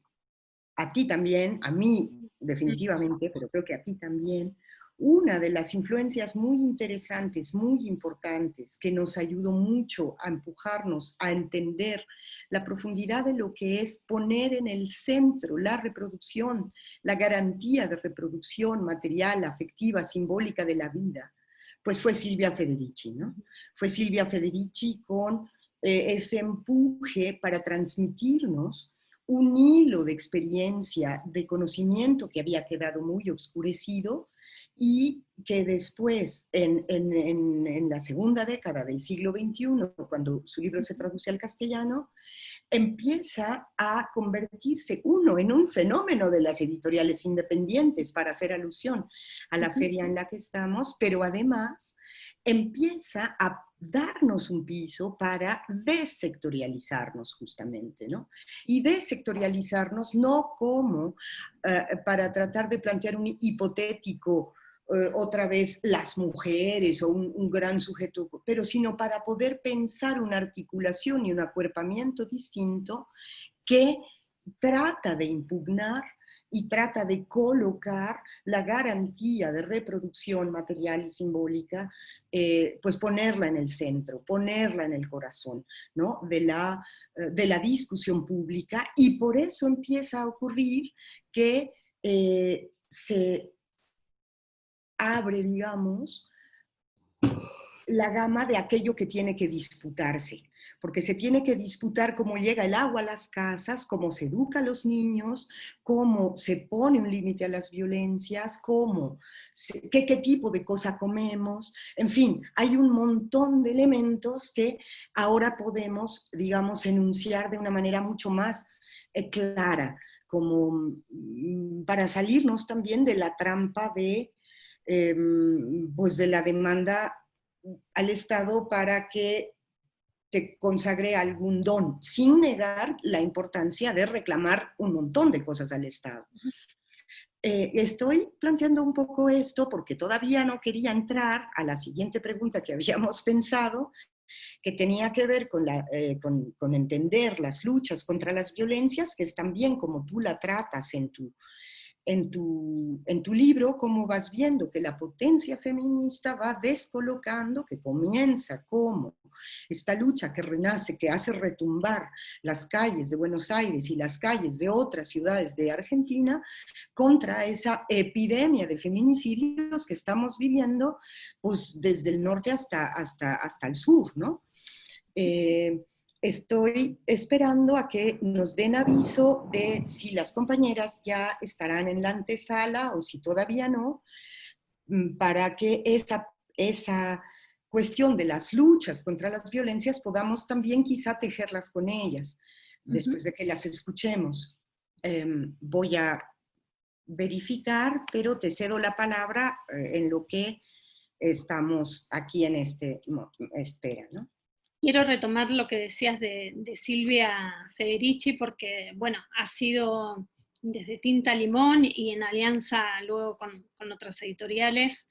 a ti también, a mí definitivamente, pero creo que a ti también, una de las influencias muy interesantes, muy importantes, que nos ayudó mucho a empujarnos a entender la profundidad de lo que es poner en el centro la reproducción, la garantía de reproducción material, afectiva, simbólica de la vida, pues fue Silvia Federici, ¿no? Fue Silvia Federici con ese empuje para transmitirnos un hilo de experiencia, de conocimiento que había quedado muy oscurecido y que después, en la segunda década del siglo XXI, cuando su libro se traduce al castellano, empieza a convertirse uno en un fenómeno de las editoriales independientes, para hacer alusión a la feria en la que estamos, pero además empieza a darnos un piso para desectorializarnos justamente, ¿no? Y desectorializarnos no como para tratar de plantear un hipotético otra vez las mujeres o un gran sujeto, pero sino para poder pensar una articulación y un acuerpamiento distinto que trata de impugnar y trata de colocar la garantía de reproducción material y simbólica, pues ponerla en el centro, ponerla en el corazón, ¿no?, de la discusión pública, y por eso empieza a ocurrir que se abre, digamos, la gama de aquello que tiene que disputarse, porque se tiene que disputar cómo llega el agua a las casas, cómo se educa a los niños, cómo se pone un límite a las violencias, qué tipo de cosa comemos, en fin, hay un montón de elementos que ahora podemos, digamos, enunciar de una manera mucho más clara, como para salirnos también de la trampa pues de la demanda al Estado para que te consagre algún don, sin negar la importancia de reclamar un montón de cosas al Estado. Estoy planteando un poco esto porque todavía no quería entrar a la siguiente pregunta que habíamos pensado, que tenía que ver con entender las luchas contra las violencias, que es también como tú la tratas en tu libro, cómo vas viendo que la potencia feminista va descolocando, que comienza como esta lucha que renace, que hace retumbar las calles de Buenos Aires y las calles de otras ciudades de Argentina contra esa epidemia de feminicidios que estamos viviendo, pues desde el norte hasta el sur, ¿no? Estoy esperando a que nos den aviso de si las compañeras ya estarán en la antesala o si todavía no, para que esa cuestión de las luchas contra las violencias podamos también quizá tejerlas con ellas, después de que las escuchemos. Voy a verificar, pero te cedo la palabra en lo que estamos aquí en espera, ¿no? Quiero retomar lo que decías de Silvia Federici, porque, bueno, ha sido desde Tinta Limón y en alianza luego con otras editoriales,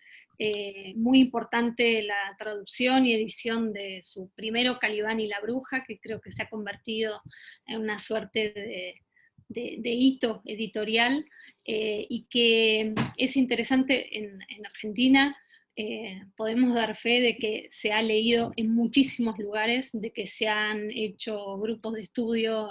muy importante la traducción y edición de su primero Calibán y la Bruja, que creo que se ha convertido en una suerte de hito editorial, y que es interesante en Argentina. Podemos dar fe de que se ha leído en muchísimos lugares, de que se han hecho grupos de estudio,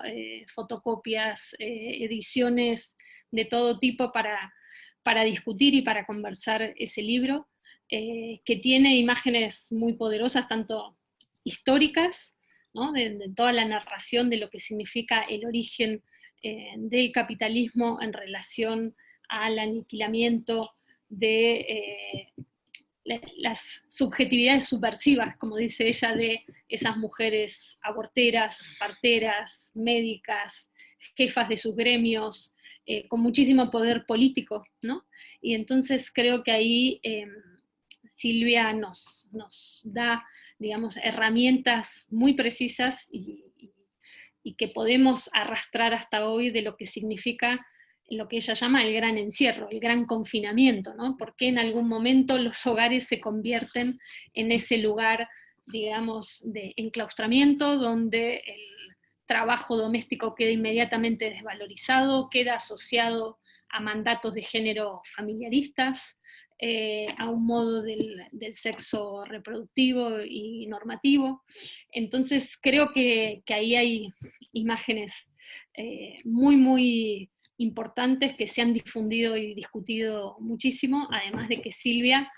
fotocopias, ediciones de todo tipo para discutir y para conversar ese libro, que tiene imágenes muy poderosas, tanto históricas ¿no? De toda la narración de lo que significa el origen del capitalismo en relación al aniquilamiento de las subjetividades subversivas, como dice ella, de esas mujeres aborteras, parteras, médicas, jefas de sus gremios, con muchísimo poder político, ¿no? Y entonces creo que ahí Silvia nos da, digamos, herramientas muy precisas y que podemos arrastrar hasta hoy de lo que significa lo que ella llama el gran encierro, el gran confinamiento, ¿no? Porque en algún momento los hogares se convierten en ese lugar, digamos, de enclaustramiento, donde el trabajo doméstico queda inmediatamente desvalorizado, queda asociado a mandatos de género familiaristas, a un modo del sexo reproductivo y normativo. Entonces creo que ahí hay imágenes muy importantes que se han difundido y discutido muchísimo, además de que Silvia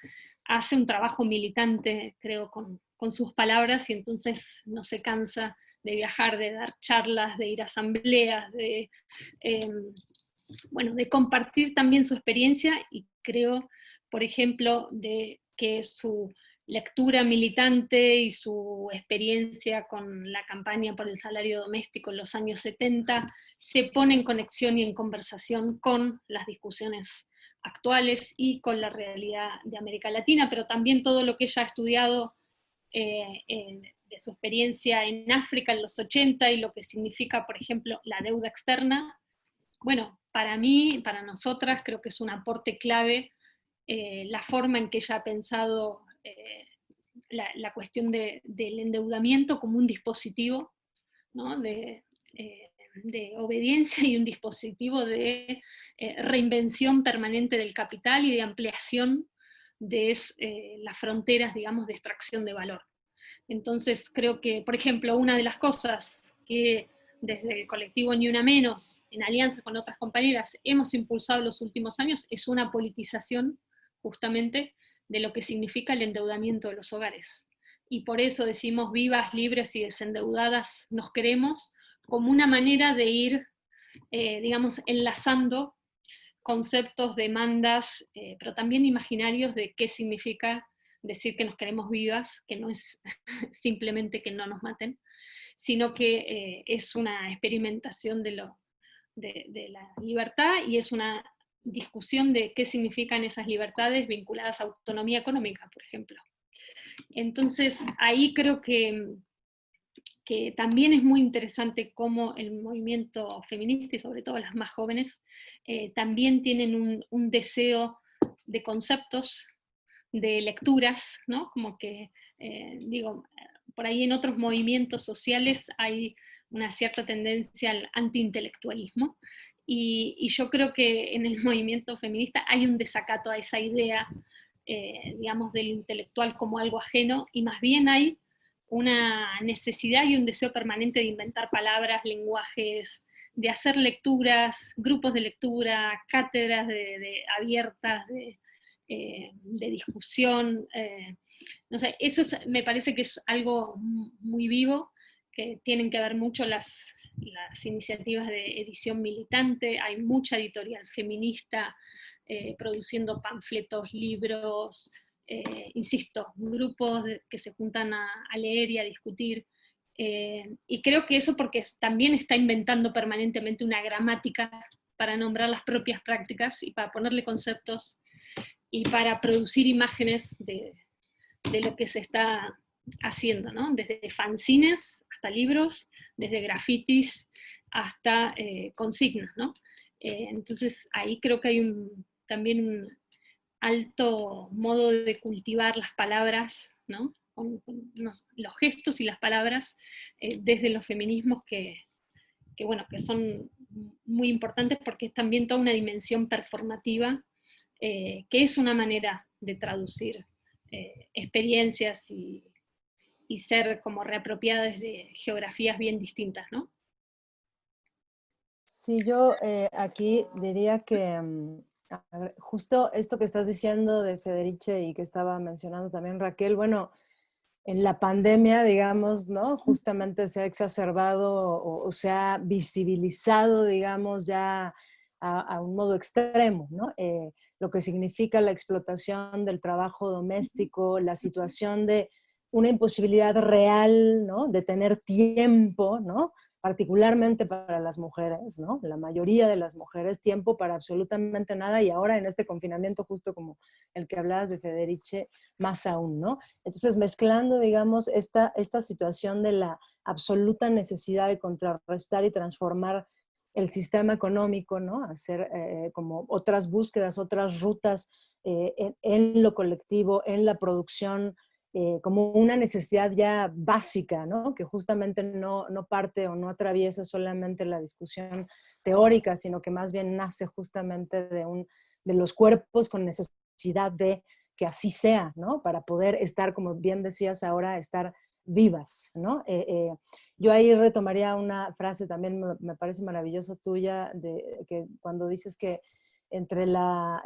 hace un trabajo militante, creo, con sus palabras, y entonces no se cansa de viajar, de dar charlas, de ir a asambleas, bueno, de compartir también su experiencia, y creo, por ejemplo, de que su lectura militante y su experiencia con la campaña por el salario doméstico en los años 70 se pone en conexión y en conversación con las discusiones actuales y con la realidad de América Latina, pero también todo lo que ella ha estudiado de su experiencia en África en los 80 y lo que significa, por ejemplo, la deuda externa. Bueno, para mí, para nosotras, creo que es un aporte clave la forma en que ella ha pensado la cuestión del endeudamiento como un dispositivo, ¿no? De obediencia y un dispositivo de reinvención permanente del capital y de ampliación de las fronteras, digamos, de extracción de valor. Entonces creo que, por ejemplo, una de las cosas que desde el colectivo Ni Una Menos, en alianza con otras compañeras, hemos impulsado en los últimos años, es una politización justamente de lo que significa el endeudamiento de los hogares. Y por eso decimos vivas, libres y desendeudadas nos queremos, como una manera de ir, digamos, enlazando conceptos, demandas, pero también imaginarios de qué significa decir que nos queremos vivas, que no es simplemente que no nos maten, sino que es una experimentación de la libertad, y es una discusión de qué significan esas libertades vinculadas a autonomía económica, por ejemplo. Entonces, ahí creo que también es muy interesante cómo el movimiento feminista, y sobre todo las más jóvenes, también tienen un deseo de conceptos, de lecturas, ¿no? Como que, digo, por ahí en otros movimientos sociales hay una cierta tendencia al antiintelectualismo, y yo creo que en el movimiento feminista hay un desacato a esa idea, digamos, del intelectual como algo ajeno, y más bien hay una necesidad y un deseo permanente de inventar palabras, lenguajes, de hacer lecturas, grupos de lectura, cátedras abiertas, de discusión. No sé, eso me parece que es algo muy vivo, que tienen que ver mucho las iniciativas de edición militante. Hay mucha editorial feminista produciendo panfletos, libros, insisto, grupos que se juntan a leer y a discutir. Y creo que eso porque también está inventando permanentemente una gramática para nombrar las propias prácticas y para ponerle conceptos y para producir imágenes de lo que se está haciendo, ¿no? Desde fanzines hasta libros, desde grafitis hasta consignas, ¿no? Entonces ahí creo que hay también un alto modo de cultivar las palabras, ¿no? Con los gestos y las palabras desde los feminismos bueno, que son muy importantes, porque es también toda una dimensión performativa, que es una manera de traducir experiencias y ser como reapropiadas de geografías bien distintas, ¿no? Sí, yo aquí diría que a ver, justo esto que estás diciendo de Federiche y que estaba mencionando también Raquel, bueno, en la pandemia, digamos, ¿no? Justamente se ha exacerbado o se ha visibilizado, digamos, ya a un modo extremo, ¿no? Lo que significa la explotación del trabajo doméstico, la situación de una imposibilidad real, ¿no? De tener tiempo, ¿no? Particularmente para las mujeres, ¿no? La mayoría de las mujeres, tiempo para absolutamente nada, y ahora en este confinamiento, justo como el que hablabas de Federiche, más aún, ¿no? Entonces, mezclando, digamos, esta situación de la absoluta necesidad de contrarrestar y transformar el sistema económico, ¿no? Hacer como otras búsquedas, otras rutas en lo colectivo, en la producción, como una necesidad ya básica, ¿no? Que justamente no parte o no atraviesa solamente la discusión teórica, sino que más bien nace justamente de los cuerpos con necesidad de que así sea, ¿no? Para poder estar, como bien decías ahora, estar vivas, ¿no? Yo ahí retomaría una frase también, me parece maravillosa tuya, que cuando dices que entre la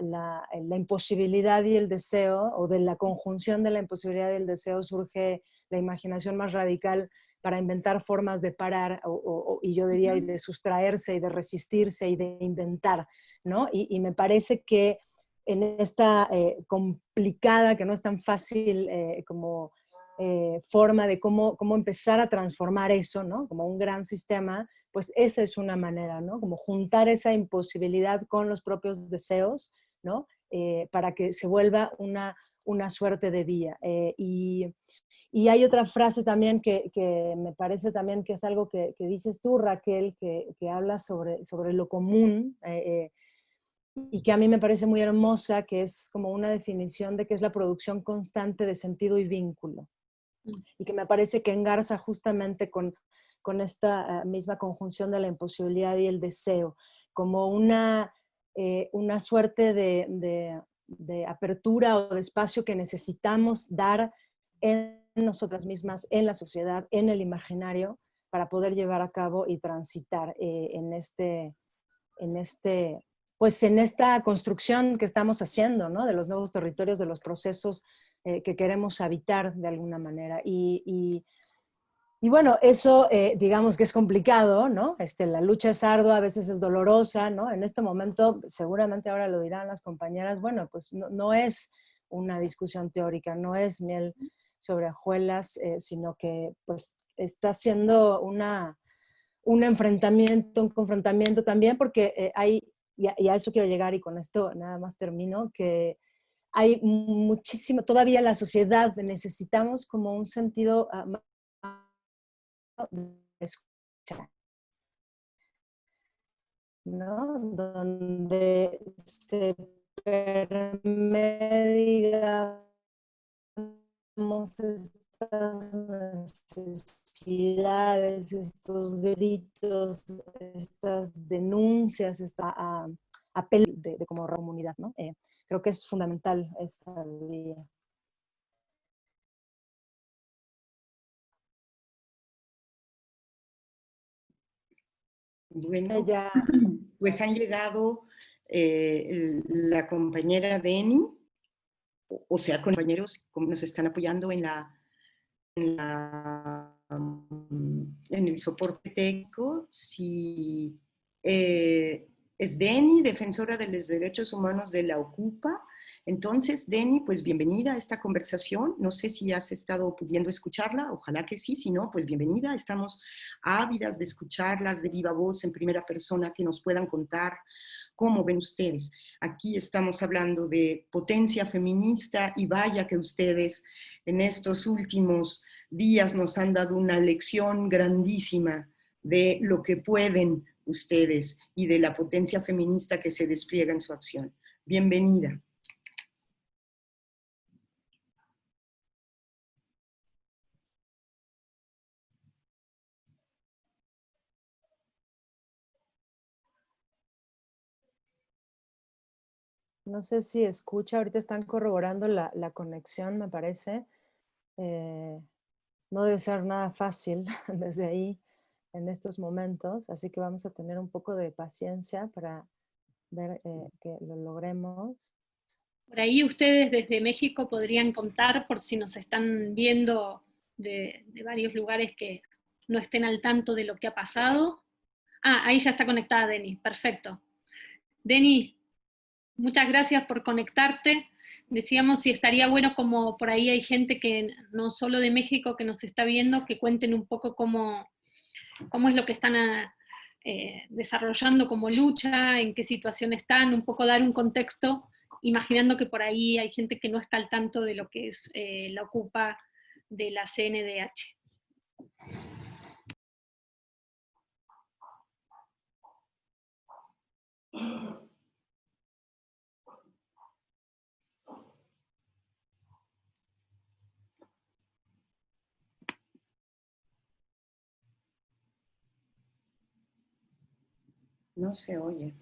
imposibilidad y el deseo, o de la conjunción de la imposibilidad y el deseo, surge la imaginación más radical para inventar formas de parar, y yo diría, y de sustraerse, y de resistirse, y de inventar, ¿no? Y me parece que en esta complicada, que no es tan fácil como forma de cómo empezar a transformar eso, ¿no? Como un gran sistema, pues esa es una manera, ¿no? Como juntar esa imposibilidad con los propios deseos, ¿no? Para que se vuelva una suerte de vía. Y hay otra frase también que me parece también que es algo que dices tú, Raquel, que habla sobre lo común, y que a mí me parece muy hermosa, que es como una definición de qué es la producción constante de sentido y vínculo. Y que me parece que engarza justamente con esta misma conjunción de la imposibilidad y el deseo, como una suerte de apertura o de espacio que necesitamos dar en nosotras mismas, en la sociedad, en el imaginario, para poder llevar a cabo y transitar en pues en esta construcción que estamos haciendo, ¿no? De los nuevos territorios, de los procesos que queremos habitar de alguna manera. Y bueno, eso digamos que es complicado, ¿no? La lucha es ardua, a veces es dolorosa, ¿no? En este momento, seguramente ahora lo dirán las compañeras, bueno, pues no es una discusión teórica, no es miel sobre hojuelas, sino que pues está siendo un enfrentamiento, un confrontamiento también, porque y a eso quiero llegar, y con esto nada más termino, que hay muchísimo, todavía la sociedad necesitamos como un sentido de escucha, ¿no? Donde se permea, estas necesidades, estos gritos, estas denuncias, esta apelo de como comunidad, ¿no? Creo que es fundamental esa vía. Bueno, Ya. pues han llegado la compañera Deni, o sea, compañeros como nos están apoyando en el soporte técnico. Si es Deni, defensora de los derechos humanos de la Ocupa. Entonces, Deni, pues bienvenida a esta conversación. No sé si has estado pudiendo escucharla, ojalá que sí, si no, pues bienvenida. Estamos ávidas de escucharlas de viva voz, en primera persona, que nos puedan contar cómo ven ustedes. Aquí estamos hablando de potencia feminista, y vaya que ustedes en estos últimos días nos han dado una lección grandísima de lo que pueden ustedes y de la potencia feminista que se despliega en su acción. Bienvenida. No sé si escucha, ahorita están corroborando la conexión, me parece. No debe ser nada fácil desde ahí en estos momentos, así que vamos a tener un poco de paciencia para ver que lo logremos. Por ahí ustedes desde México podrían contar, por si nos están viendo de varios lugares que no estén al tanto de lo que ha pasado. Ah, ahí ya está conectada Deni, perfecto. Deni, muchas gracias por conectarte. Decíamos si estaría bueno, como por ahí hay gente que no solo de México que nos está viendo, que cuenten un poco cómo es lo que están desarrollando como lucha, en qué situación están, un poco dar un contexto, imaginando que por ahí hay gente que no está al tanto de lo que es la ocupa de la CNDH. No se oye.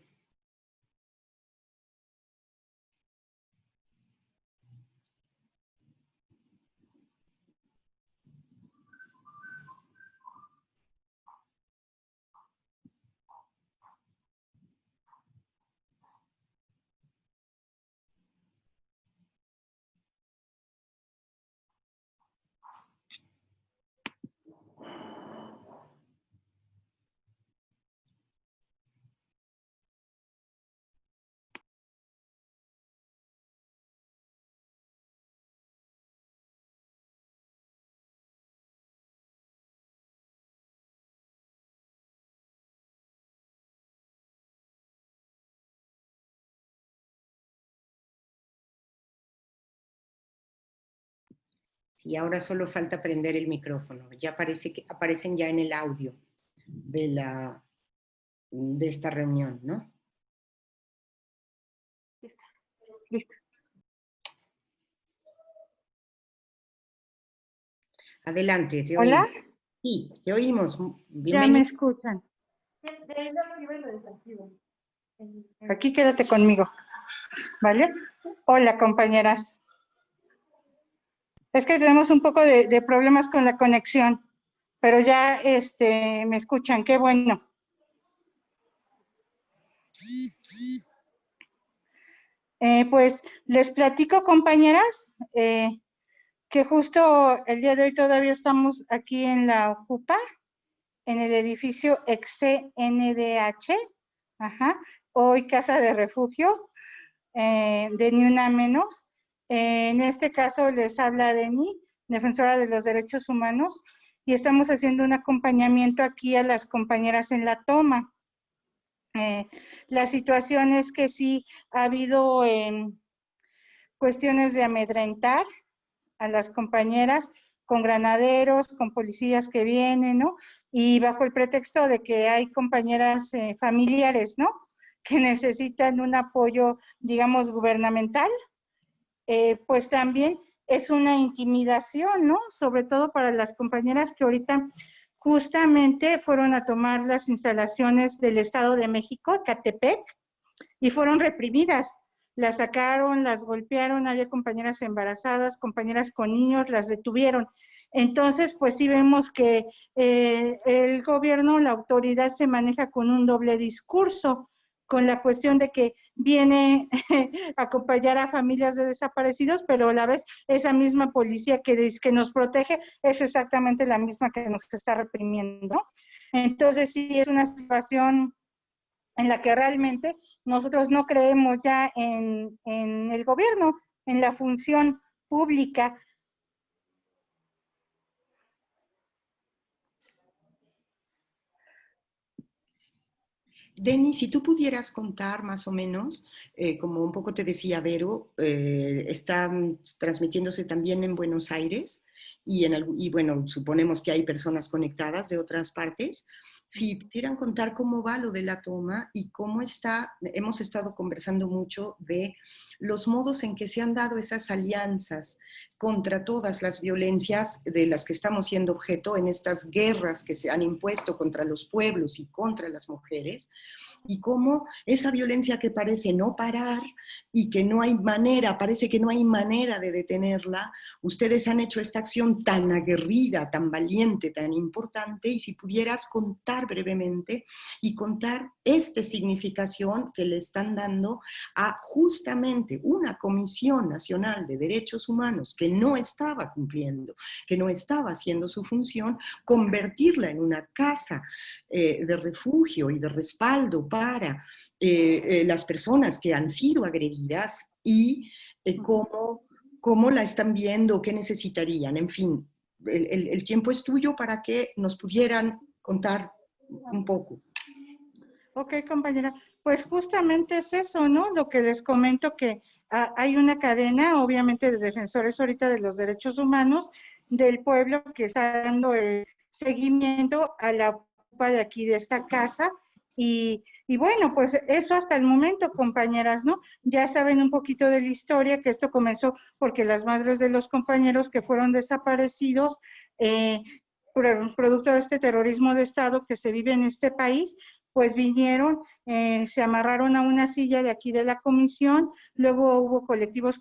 Y ahora solo falta prender el micrófono. Ya parece que aparecen ya en el audio de esta reunión, ¿no? Listo. Adelante, te ¿Hola? oímos. Sí, te oímos. Ya me escuchan. Aquí quédate conmigo, ¿vale? Hola, compañeras. Es que tenemos un poco de problemas con la conexión, pero ya me escuchan, qué bueno. Pues les platico, compañeras, que justo el día de hoy todavía estamos aquí en la Ocupa, en el edificio ex-CNDH, hoy Casa de Refugio, de Ni Una Menos. En este caso les habla Deni, defensora de los derechos humanos, y estamos haciendo un acompañamiento aquí a las compañeras en la toma. La situación es que sí ha habido cuestiones de amedrentar a las compañeras con granaderos, con policías que vienen, ¿no? Y bajo el pretexto de que hay compañeras familiares, ¿no? Que necesitan un apoyo, digamos, gubernamental, pues también es una intimidación, ¿no? Sobre todo para las compañeras que ahorita justamente fueron a tomar las instalaciones del Estado de México, Catepec, y fueron reprimidas. Las sacaron, las golpearon, había compañeras embarazadas, compañeras con niños, las detuvieron. Entonces, pues sí vemos que el gobierno, la autoridad se maneja con un doble discurso, con la cuestión de que viene a acompañar a familias de desaparecidos, pero a la vez esa misma policía que nos protege es exactamente la misma que nos está reprimiendo. Entonces sí es una situación en la que realmente nosotros no creemos ya en el gobierno, en la función pública. Deni, si tú pudieras contar más o menos, como un poco te decía Vero, está transmitiéndose también en Buenos Aires y bueno, suponemos que hay personas conectadas de otras partes. Si pudieran contar cómo va lo de la toma y cómo está, hemos estado conversando mucho de los modos en que se han dado esas alianzas contra todas las violencias de las que estamos siendo objeto en estas guerras que se han impuesto contra los pueblos y contra las mujeres, y cómo esa violencia que parece no parar y que no hay manera, parece que no hay manera de detenerla, ustedes han hecho esta acción tan aguerrida, tan valiente, tan importante, y si pudieras contar brevemente y contar esta significación que le están dando a justamente una Comisión Nacional de Derechos Humanos que no estaba cumpliendo, que no estaba haciendo su función, convertirla en una casa de refugio y de respaldo para las personas que han sido agredidas y cómo la están viendo, qué necesitarían. En fin, el tiempo es tuyo para que nos pudieran contar un poco. Ok, compañera. Pues justamente es eso, ¿no? Lo que les comento, que hay una cadena, obviamente, de defensores ahorita de los derechos humanos del pueblo que está dando seguimiento a la ocupa de aquí de esta casa. Y bueno, pues eso hasta el momento, compañeras, ¿no? Ya saben un poquito de la historia, que esto comenzó porque las madres de los compañeros que fueron desaparecidos, producto de este terrorismo de Estado que se vive en este país, pues vinieron, se amarraron a una silla de aquí de la comisión, luego hubo colectivos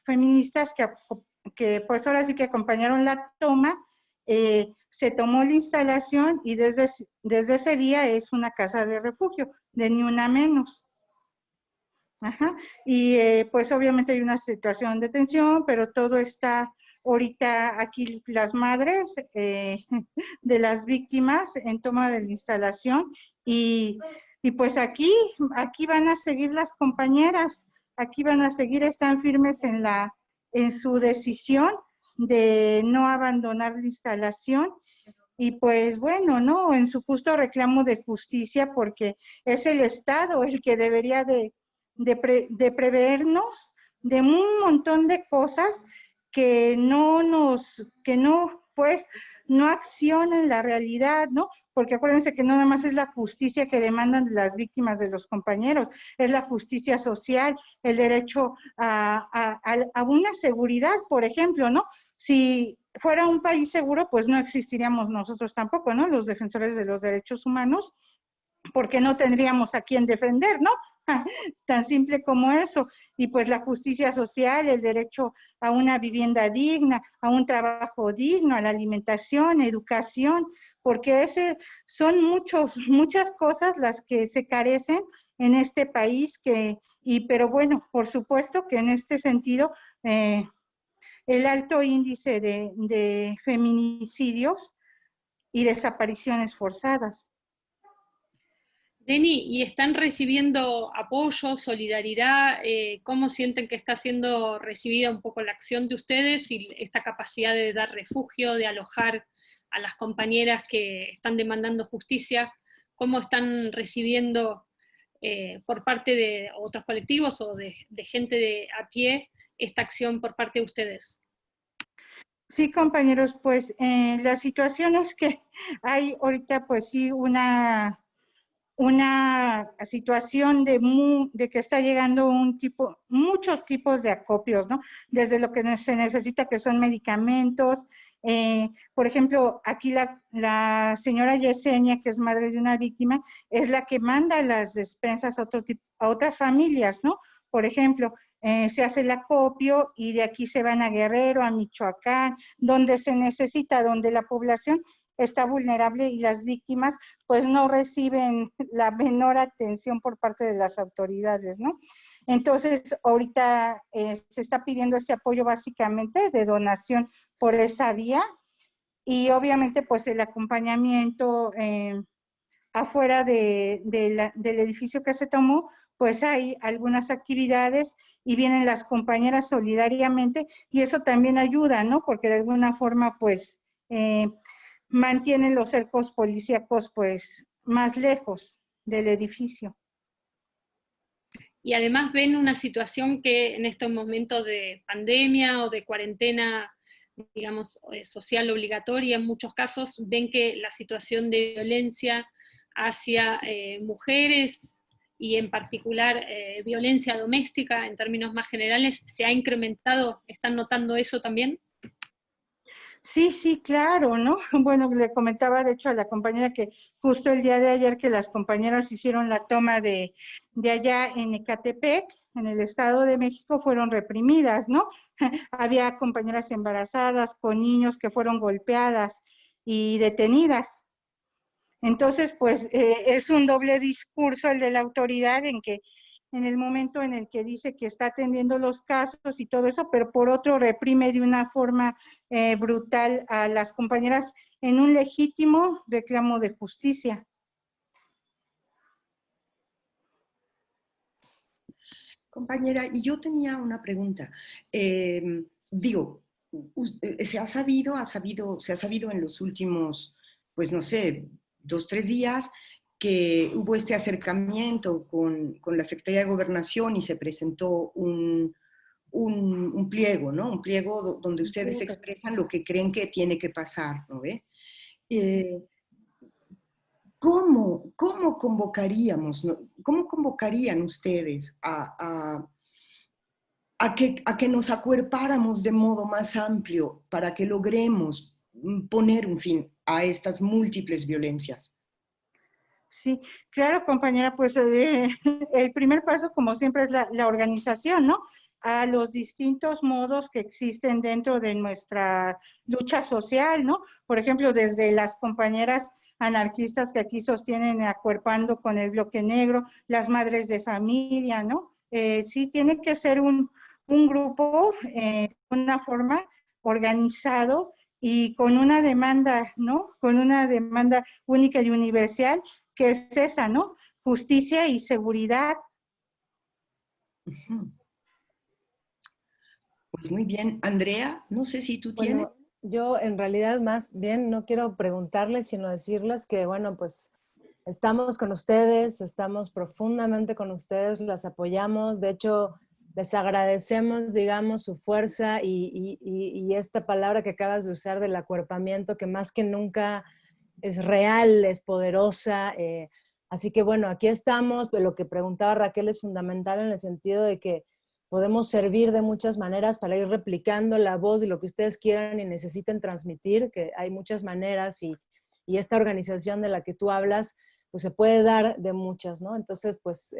feministas que pues ahora sí que acompañaron la toma, se tomó la instalación y desde ese día es una casa de refugio, de ni una menos. Ajá. Y pues obviamente hay una situación de tensión, pero todo está ahorita aquí las madres de las víctimas en toma de la instalación y pues aquí van a seguir las compañeras, aquí van a seguir, están firmes en su decisión de no abandonar la instalación y pues bueno, ¿no? En su justo reclamo de justicia, porque es el Estado el que debería de prevernos de un montón de cosas que pues, no accionan la realidad, ¿no? Porque acuérdense que no nada más es la justicia que demandan las víctimas de los compañeros, es la justicia social, el derecho a una seguridad, por ejemplo, ¿no? Si fuera un país seguro, pues no existiríamos nosotros tampoco, ¿no? Los defensores de los derechos humanos, porque no tendríamos a quién defender, ¿no? Tan simple como eso. Y pues la justicia social, el derecho a una vivienda digna, a un trabajo digno, a la alimentación, educación, porque son muchas cosas las que se carecen en este país pero bueno, por supuesto que en este sentido, el alto índice de feminicidios y desapariciones forzadas. Deni, ¿y están recibiendo apoyo, solidaridad? ¿Cómo sienten que está siendo recibida un poco la acción de ustedes y esta capacidad de dar refugio, de alojar a las compañeras que están demandando justicia? ¿Cómo están recibiendo por parte de otros colectivos o de gente a pie esta acción por parte de ustedes? Sí, compañeros, pues la situación es que hay ahorita pues sí una situación de que está llegando muchos tipos de acopios, ¿no? Desde lo que se necesita, que son medicamentos. Por ejemplo, aquí la señora Yesenia, que es madre de una víctima, es la que manda las despensas a otras familias, ¿no? Por ejemplo, se hace el acopio y de aquí se van a Guerrero, a Michoacán, donde se necesita, donde la población está vulnerable y las víctimas pues no reciben la menor atención por parte de las autoridades, ¿no? Entonces, ahorita se está pidiendo este apoyo básicamente de donación por esa vía y obviamente pues el acompañamiento afuera del edificio que se tomó, pues hay algunas actividades y vienen las compañeras solidariamente y eso también ayuda, ¿no? Porque de alguna forma pues mantienen los cercos policíacos pues más lejos del edificio. Y además ven una situación que en estos momentos de pandemia o de cuarentena, digamos, social obligatoria en muchos casos, ven que la situación de violencia hacia mujeres y en particular violencia doméstica en términos más generales se ha incrementado. ¿Están notando eso también? Sí, sí, claro, ¿no? Bueno, le comentaba de hecho a la compañera que justo el día de ayer que las compañeras hicieron la toma de allá en Ecatepec, en el Estado de México, fueron reprimidas, ¿no? Había compañeras embarazadas con niños que fueron golpeadas y detenidas. Entonces, pues es un doble discurso el de la autoridad en que en el momento en el que dice que está atendiendo los casos y todo eso, pero por otro reprime de una forma brutal a las compañeras en un legítimo reclamo de justicia. Compañera, y yo tenía una pregunta. Digo, se ha sabido en los últimos, pues no sé, 2, 3 días que hubo este acercamiento con la Secretaría de Gobernación y se presentó un pliego, ¿no? Un pliego donde ustedes expresan lo que creen que tiene que pasar, ¿no ve? Eh, ¿Cómo convocaríamos, ¿no? ¿Cómo convocarían ustedes a que nos acuerpáramos de modo más amplio para que logremos poner un fin a estas múltiples violencias? Sí, claro, compañera, pues el primer paso, como siempre, es la organización, ¿no? A los distintos modos que existen dentro de nuestra lucha social, ¿no? Por ejemplo, desde las compañeras anarquistas que aquí sostienen Acuerpando con el Bloque Negro, las madres de familia, ¿no? Sí, tiene que ser un grupo, de una forma organizado y con una demanda, ¿no? Con una demanda única y universal que es esa, ¿no? Justicia y seguridad. Pues muy bien. Andrea, no sé si tú tienes. Bueno, yo en realidad más bien no quiero preguntarles, sino decirles que, bueno, pues estamos con ustedes, estamos profundamente con ustedes, las apoyamos. De hecho, les agradecemos, digamos, su fuerza y esta palabra que acabas de usar del acuerpamiento, que más que nunca es real, es poderosa. Así que bueno, aquí estamos. Lo que preguntaba Raquel es fundamental en el sentido de que podemos servir de muchas maneras para ir replicando la voz de lo que ustedes quieran y necesiten transmitir, que hay muchas maneras y esta organización de la que tú hablas, pues se puede dar de muchas, ¿no? Entonces, pues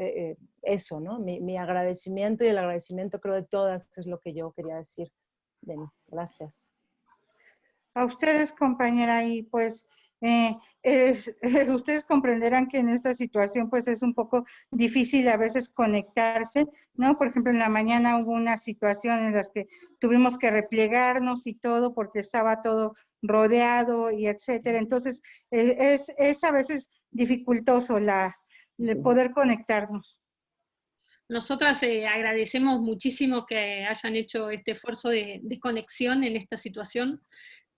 eso, ¿no? Mi agradecimiento y el agradecimiento creo de todas es lo que yo quería decir. Bien, gracias. A ustedes, compañera, y pues ustedes comprenderán que en esta situación pues es un poco difícil a veces conectarse, ¿no? Por ejemplo, en la mañana hubo una situación en la que tuvimos que replegarnos y todo porque estaba todo rodeado y etcétera. Entonces, es a veces dificultoso poder conectarnos. Nosotras agradecemos muchísimo que hayan hecho este esfuerzo de conexión en esta situación,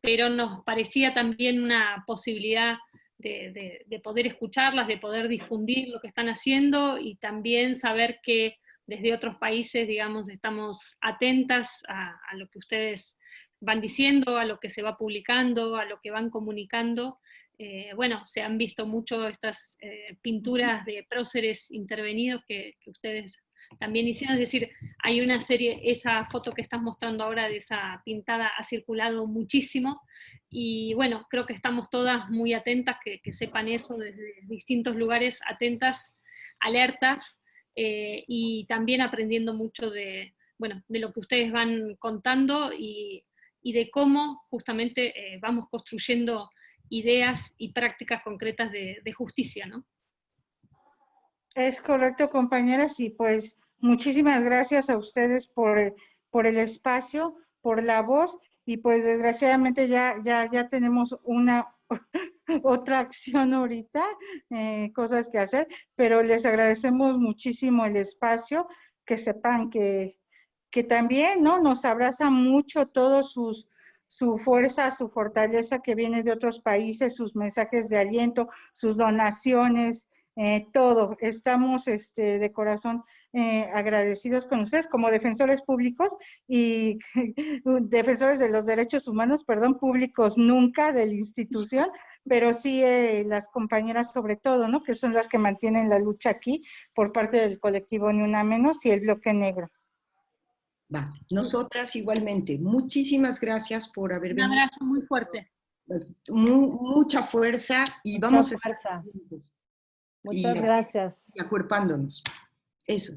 pero nos parecía también una posibilidad de poder escucharlas, de poder difundir lo que están haciendo y también saber que desde otros países, digamos, estamos atentas a lo que ustedes van diciendo, a lo que se va publicando, a lo que van comunicando. Bueno, se han visto mucho estas pinturas de próceres intervenidos que ustedes también hicieron, es decir, hay una serie, esa foto que estás mostrando ahora de esa pintada ha circulado muchísimo, y bueno, creo que estamos todas muy atentas, que sepan eso desde distintos lugares, atentas, alertas, y también aprendiendo mucho de, bueno, de lo que ustedes van contando y de cómo justamente vamos construyendo ideas y prácticas concretas de justicia, ¿no? Es correcto, compañeras, y pues muchísimas gracias a ustedes por el espacio, por la voz, y pues desgraciadamente ya tenemos una otra acción ahorita, cosas que hacer, pero les agradecemos muchísimo el espacio, que sepan que también, ¿no? Nos abraza mucho todos su fuerza, su fortaleza que viene de otros países, sus mensajes de aliento, sus donaciones, todo. Estamos de corazón agradecidos con ustedes como defensores públicos y defensores de los derechos humanos, perdón, públicos nunca de la institución, pero sí las compañeras sobre todo, ¿no? Que son las que mantienen la lucha aquí por parte del colectivo Ni Una Menos y el Bloque Negro. Va, nosotras igualmente. Muchísimas gracias por haber Un venido. abrazo muy fuerte. Mucha fuerza y Mucha vamos a fuerza. estar juntos Muchas y, gracias. y acuerpándonos. Eso.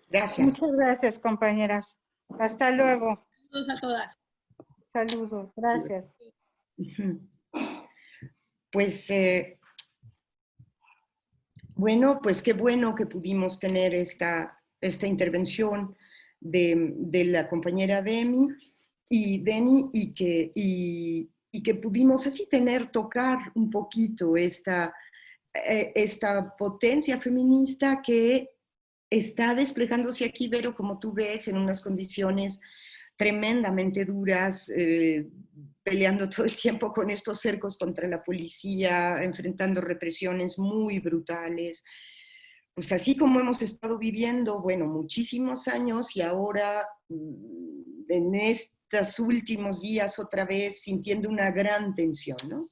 Gracias. Muchas gracias, compañeras. Hasta luego. Saludos a todas. Saludos. Gracias. Ujú. Pues, bueno, pues qué bueno que pudimos tener esta intervención de la compañera Deni y que pudimos así tocar un poquito esta potencia feminista que está desplegándose aquí, Vero, como tú ves, en unas condiciones tremendamente duras, peleando todo el tiempo con estos cercos contra la policía, enfrentando represiones muy brutales. Pues así como hemos estado viviendo, bueno, muchísimos años y ahora en estos últimos días otra vez sintiendo una gran tensión, ¿no?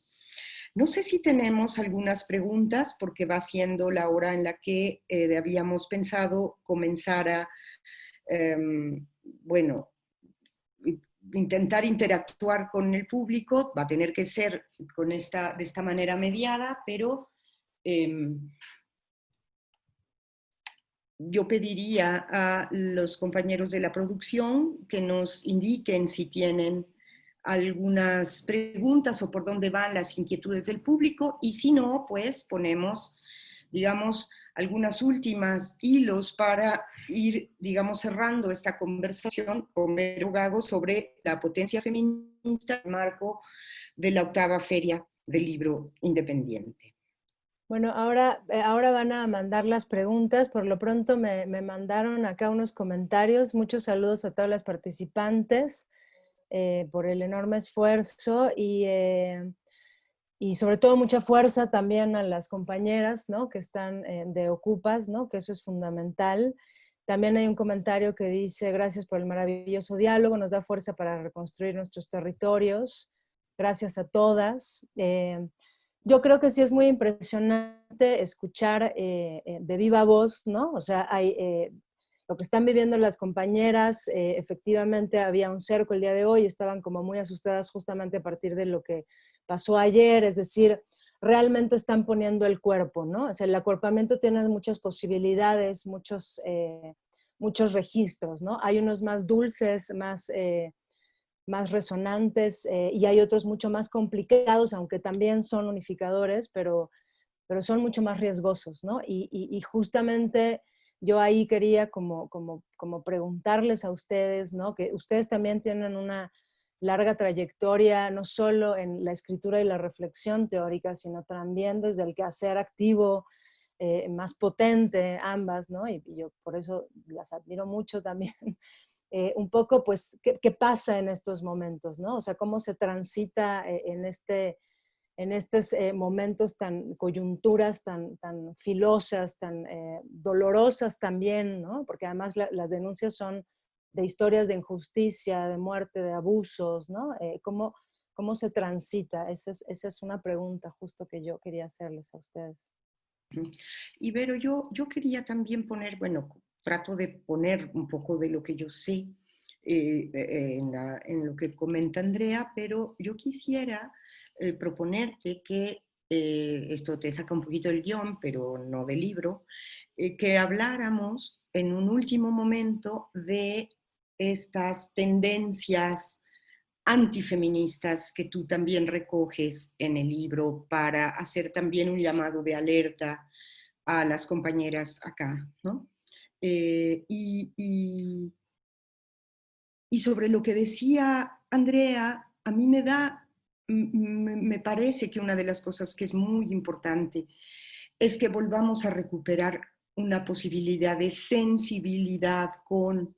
No sé si tenemos algunas preguntas, porque va siendo la hora en la que habíamos pensado comenzar a, bueno, intentar interactuar con el público. Va a tener que ser de esta manera mediada, pero yo pediría a los compañeros de la producción que nos indiquen si tienen algunas preguntas o por dónde van las inquietudes del público, y si no, pues ponemos, digamos, algunas últimas hilos para ir, digamos, cerrando esta conversación con Vero Gago sobre la potencia feminista en el marco de la 8ª Feria del Libro Independiente. Bueno, ahora van a mandar las preguntas. Por lo pronto me mandaron acá unos comentarios. Muchos saludos a todas las participantes por el enorme esfuerzo y sobre todo mucha fuerza también a las compañeras, ¿no?, que están de ocupas, ¿no?, que eso es fundamental. También hay un comentario que dice: gracias por el maravilloso diálogo, nos da fuerza para reconstruir nuestros territorios. Gracias a todas. Yo creo que sí es muy impresionante escuchar de viva voz, ¿no? O sea, lo que están viviendo las compañeras, efectivamente había un cerco el día de hoy, estaban como muy asustadas justamente a partir de lo que pasó ayer, es decir, realmente están poniendo el cuerpo, ¿no? O sea, el acuerpamiento tiene muchas posibilidades, muchos registros, ¿no? Hay unos más dulces, más resonantes, y hay otros mucho más complicados, aunque también son unificadores, pero son mucho más riesgosos, ¿no? Y justamente yo ahí quería como preguntarles a ustedes, ¿no?, que ustedes también tienen una larga trayectoria, no solo en la escritura y la reflexión teórica, sino también desde el quehacer activo, más potente, ambas, ¿no? Y yo por eso las admiro mucho también. Un poco, pues, ¿qué pasa en estos momentos, ¿no? O sea, cómo se transita en estos momentos coyunturas tan filosas, tan dolorosas también, ¿no? Porque además las denuncias son de historias de injusticia, de muerte, de abusos, ¿no? ¿Cómo se transita? Esa es una pregunta justo que yo quería hacerles a ustedes. Y Vero, yo quería también poner, bueno, trato de poner un poco de lo que yo sé en lo que comenta Andrea, pero yo quisiera proponerte que, esto te saca un poquito del guión, pero no del libro, que habláramos en un último momento de estas tendencias antifeministas que tú también recoges en el libro para hacer también un llamado de alerta a las compañeras acá, ¿no? Y sobre lo que decía Andrea, a mí me parece que una de las cosas que es muy importante es que volvamos a recuperar una posibilidad de sensibilidad con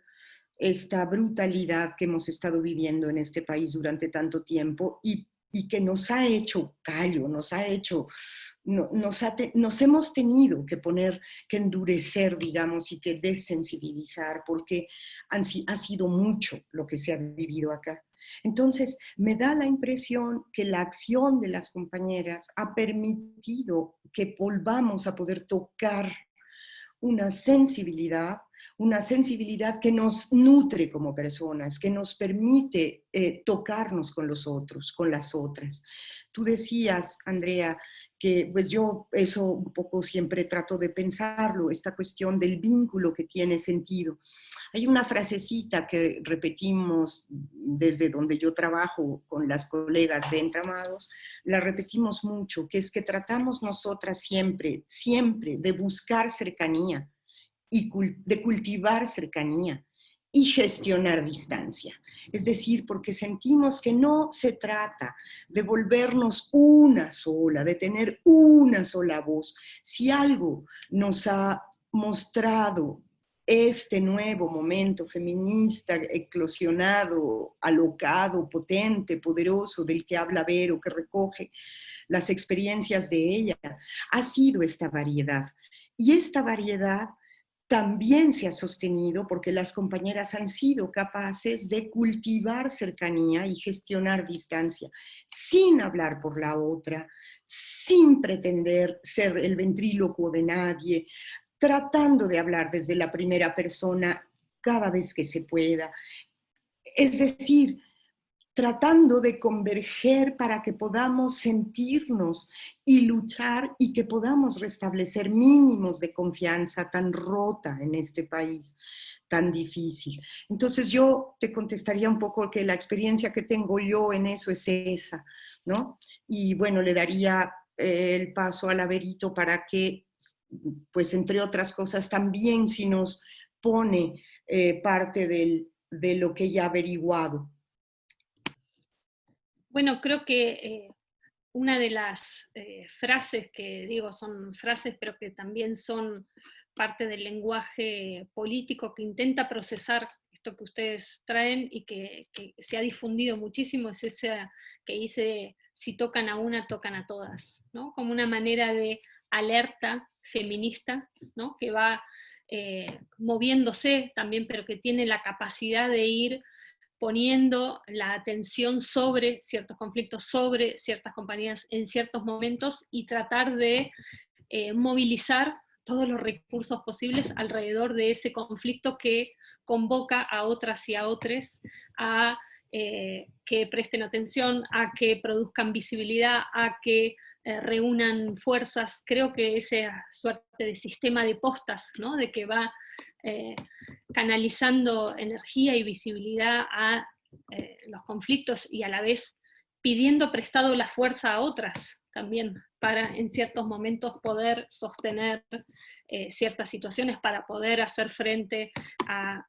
esta brutalidad que hemos estado viviendo en este país durante tanto tiempo y que nos ha hecho callo, nos hemos tenido que endurecer, digamos, y que desensibilizar, porque ha sido mucho lo que se ha vivido acá. Entonces, me da la impresión que la acción de las compañeras ha permitido que volvamos a poder tocar una sensibilidad una sensibilidad que nos nutre como personas, que nos permite tocarnos con los otros, con las otras. Tú decías, Andrea, que pues yo eso un poco siempre trato de pensarlo, esta cuestión del vínculo que tiene sentido. Hay una frasecita que repetimos desde donde yo trabajo con las colegas de Entramados, la repetimos mucho, que es que tratamos nosotras siempre, siempre de buscar cercanía y de cultivar cercanía y gestionar distancia. Es decir, porque sentimos que no se trata de volvernos una sola, de tener una sola voz. Si algo nos ha mostrado este nuevo momento feminista, eclosionado, alocado, potente, poderoso, del que habla Vero, que recoge las experiencias de ella, ha sido esta variedad. Y esta variedad también se ha sostenido porque las compañeras han sido capaces de cultivar cercanía y gestionar distancia, sin hablar por la otra, sin pretender ser el ventrílocuo de nadie, tratando de hablar desde la primera persona cada vez que se pueda. Es decir, tratando de converger para que podamos sentirnos y luchar y que podamos restablecer mínimos de confianza tan rota en este país tan difícil. Entonces yo te contestaría un poco que la experiencia que tengo yo en eso es esa, ¿no? Y bueno, le daría el paso a Verito para que, pues entre otras cosas, también si nos pone parte de lo que ella ha averiguado. Bueno, creo que una de las frases que digo son frases, pero que también son parte del lenguaje político que intenta procesar esto que ustedes traen y que se ha difundido muchísimo, es esa que dice, si tocan a una, tocan a todas, ¿no? Como una manera de alerta feminista, ¿no? Que va moviéndose también, pero que tiene la capacidad de ir poniendo la atención sobre ciertos conflictos, sobre ciertas compañías en ciertos momentos y tratar de movilizar todos los recursos posibles alrededor de ese conflicto que convoca a otras y a otros a que presten atención, a que produzcan visibilidad, a que reúnan fuerzas. Creo que esa suerte de sistema de postas, ¿no? De que va canalizando energía y visibilidad a los conflictos y a la vez pidiendo prestado la fuerza a otras también para en ciertos momentos poder sostener ciertas situaciones, para poder hacer frente a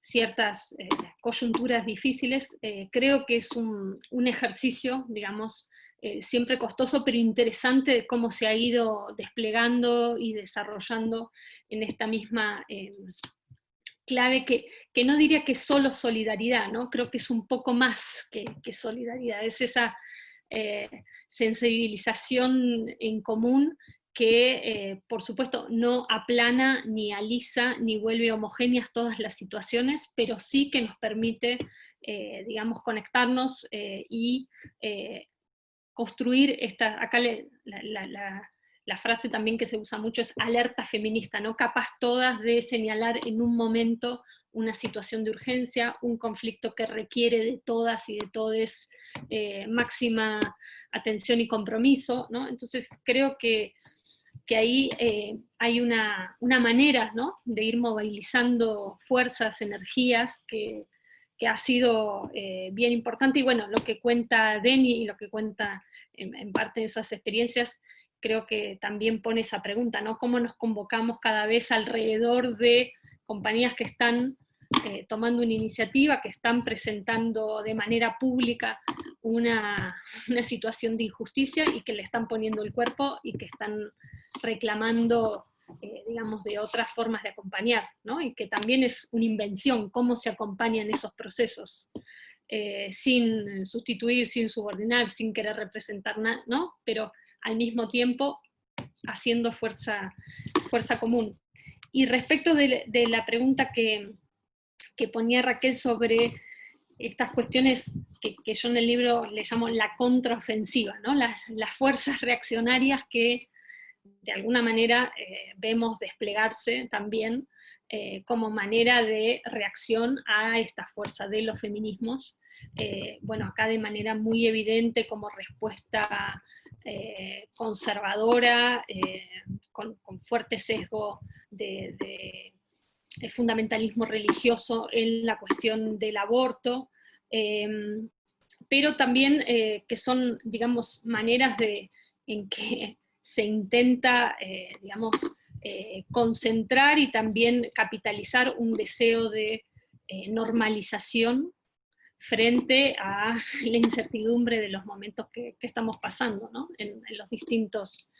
ciertas coyunturas difíciles. Creo que es un ejercicio, digamos, siempre costoso, pero interesante de cómo se ha ido desplegando y desarrollando en esta misma clave que no diría que es solo solidaridad, ¿no? Creo que es un poco más que solidaridad, es esa sensibilización en común que, por supuesto, no aplana, ni alisa, ni vuelve homogéneas todas las situaciones, pero sí que nos permite, digamos, conectarnos y construir esta, acá la frase también que se usa mucho es alerta feminista, ¿no? Capaz todas de señalar en un momento una situación de urgencia, un conflicto que requiere de todas y de todes máxima atención y compromiso, ¿no? Entonces creo que ahí hay una manera, ¿no? De ir movilizando fuerzas, energías que ha sido bien importante, y bueno, lo que cuenta Deni y lo que cuenta en parte de esas experiencias, creo que también pone esa pregunta, ¿no? ¿Cómo nos convocamos cada vez alrededor de compañías que están tomando una iniciativa, que están presentando de manera pública una situación de injusticia y que le están poniendo el cuerpo y que están reclamando, digamos, de otras formas de acompañar, ¿no? Y que también es una invención, cómo se acompañan esos procesos, sin sustituir, sin subordinar, sin querer representar nada, ¿no? Pero al mismo tiempo haciendo fuerza común. Y respecto de la pregunta que ponía Raquel sobre estas cuestiones que yo en el libro le llamo la contraofensiva, ¿no? Las fuerzas reaccionarias que de alguna manera vemos desplegarse también como manera de reacción a esta fuerza de los feminismos. Bueno, acá de manera muy evidente como respuesta conservadora, con fuerte sesgo de fundamentalismo religioso en la cuestión del aborto, pero también que son, digamos, maneras en que se intenta, digamos, concentrar y también capitalizar un deseo de normalización frente a la incertidumbre de los momentos que estamos pasando, ¿no? en los distintos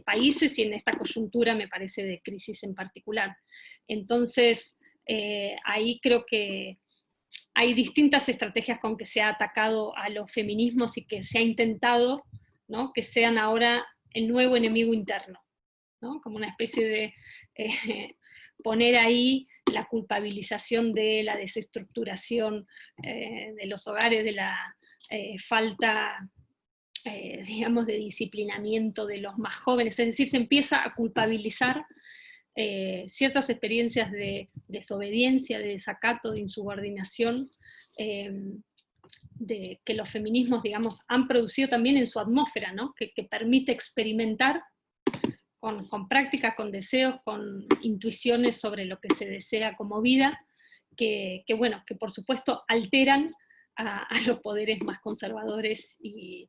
países y en esta coyuntura, me parece, de crisis en particular. Entonces, ahí creo que hay distintas estrategias con que se ha atacado a los feminismos y que se ha intentado, ¿no?, que sean ahora el nuevo enemigo interno, ¿no? Como una especie de poner ahí la culpabilización de la desestructuración de los hogares, de la falta, digamos, de disciplinamiento de los más jóvenes, es decir, se empieza a culpabilizar ciertas experiencias de desobediencia, de desacato, de insubordinación, que los feminismos, digamos, han producido también en su atmósfera, ¿no? que permite experimentar con práctica, con deseos, con intuiciones sobre lo que se desea como vida, que bueno, que por supuesto alteran a los poderes más conservadores y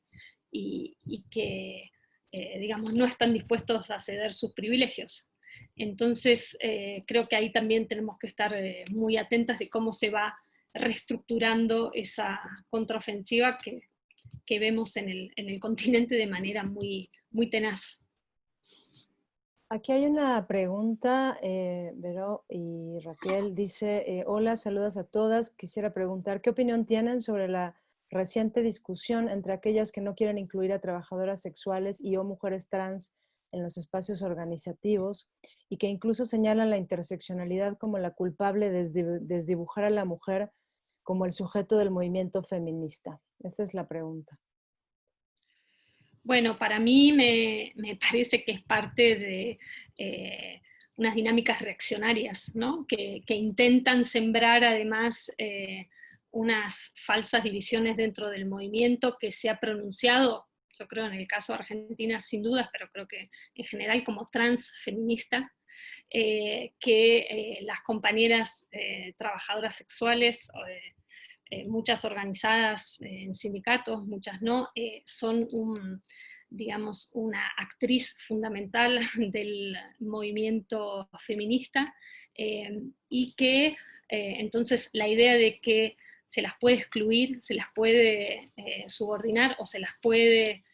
que, digamos, no están dispuestos a ceder sus privilegios. Entonces, creo que ahí también tenemos que estar muy atentas de cómo se va reestructurando esa contraofensiva que vemos en el continente de manera muy, muy tenaz. Aquí hay una pregunta, Vero y Raquel, dice, hola, saludos a todas, quisiera preguntar, ¿qué opinión tienen sobre la reciente discusión entre aquellas que no quieren incluir a trabajadoras sexuales y o mujeres trans en los espacios organizativos y que incluso señalan la interseccionalidad como la culpable de desdibujar a la mujer como el sujeto del movimiento feminista? Esa es la pregunta. Bueno, para mí me parece que es parte de unas dinámicas reaccionarias, ¿no? que intentan sembrar además unas falsas divisiones dentro del movimiento que se ha pronunciado, yo creo en el caso de Argentina sin dudas, pero creo que en general como transfeminista, que las compañeras trabajadoras sexuales, muchas organizadas en sindicatos, muchas no, son digamos, una actriz fundamental del movimiento feminista, y que entonces la idea de que se las puede excluir, se las puede subordinar o se las puede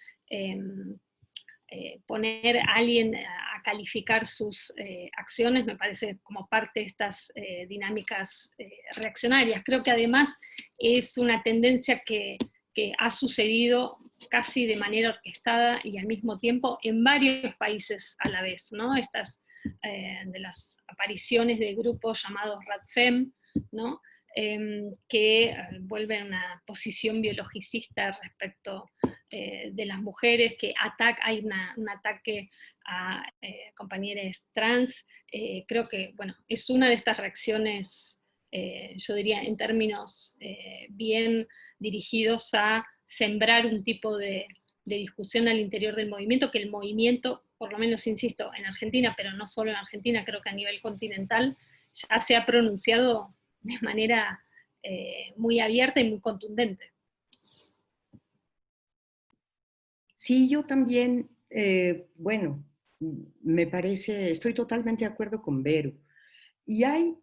poner a alguien a calificar sus acciones, me parece como parte de estas dinámicas reaccionarias. Creo que además es una tendencia que ha sucedido casi de manera orquestada y al mismo tiempo en varios países a la vez, ¿no? Estas de las apariciones de grupos llamados RADFEM, ¿no? Que vuelven una posición biologicista respecto de las mujeres, que hay un ataque a compañeras trans. Creo que, bueno, es una de estas reacciones, yo diría en términos bien dirigidos a sembrar un tipo de discusión al interior del movimiento, que el movimiento, por lo menos insisto, en Argentina, pero no solo en Argentina, creo que a nivel continental, ya se ha pronunciado de manera muy abierta y muy contundente. Sí, yo también, bueno, me parece, estoy totalmente de acuerdo con Vero. Y hay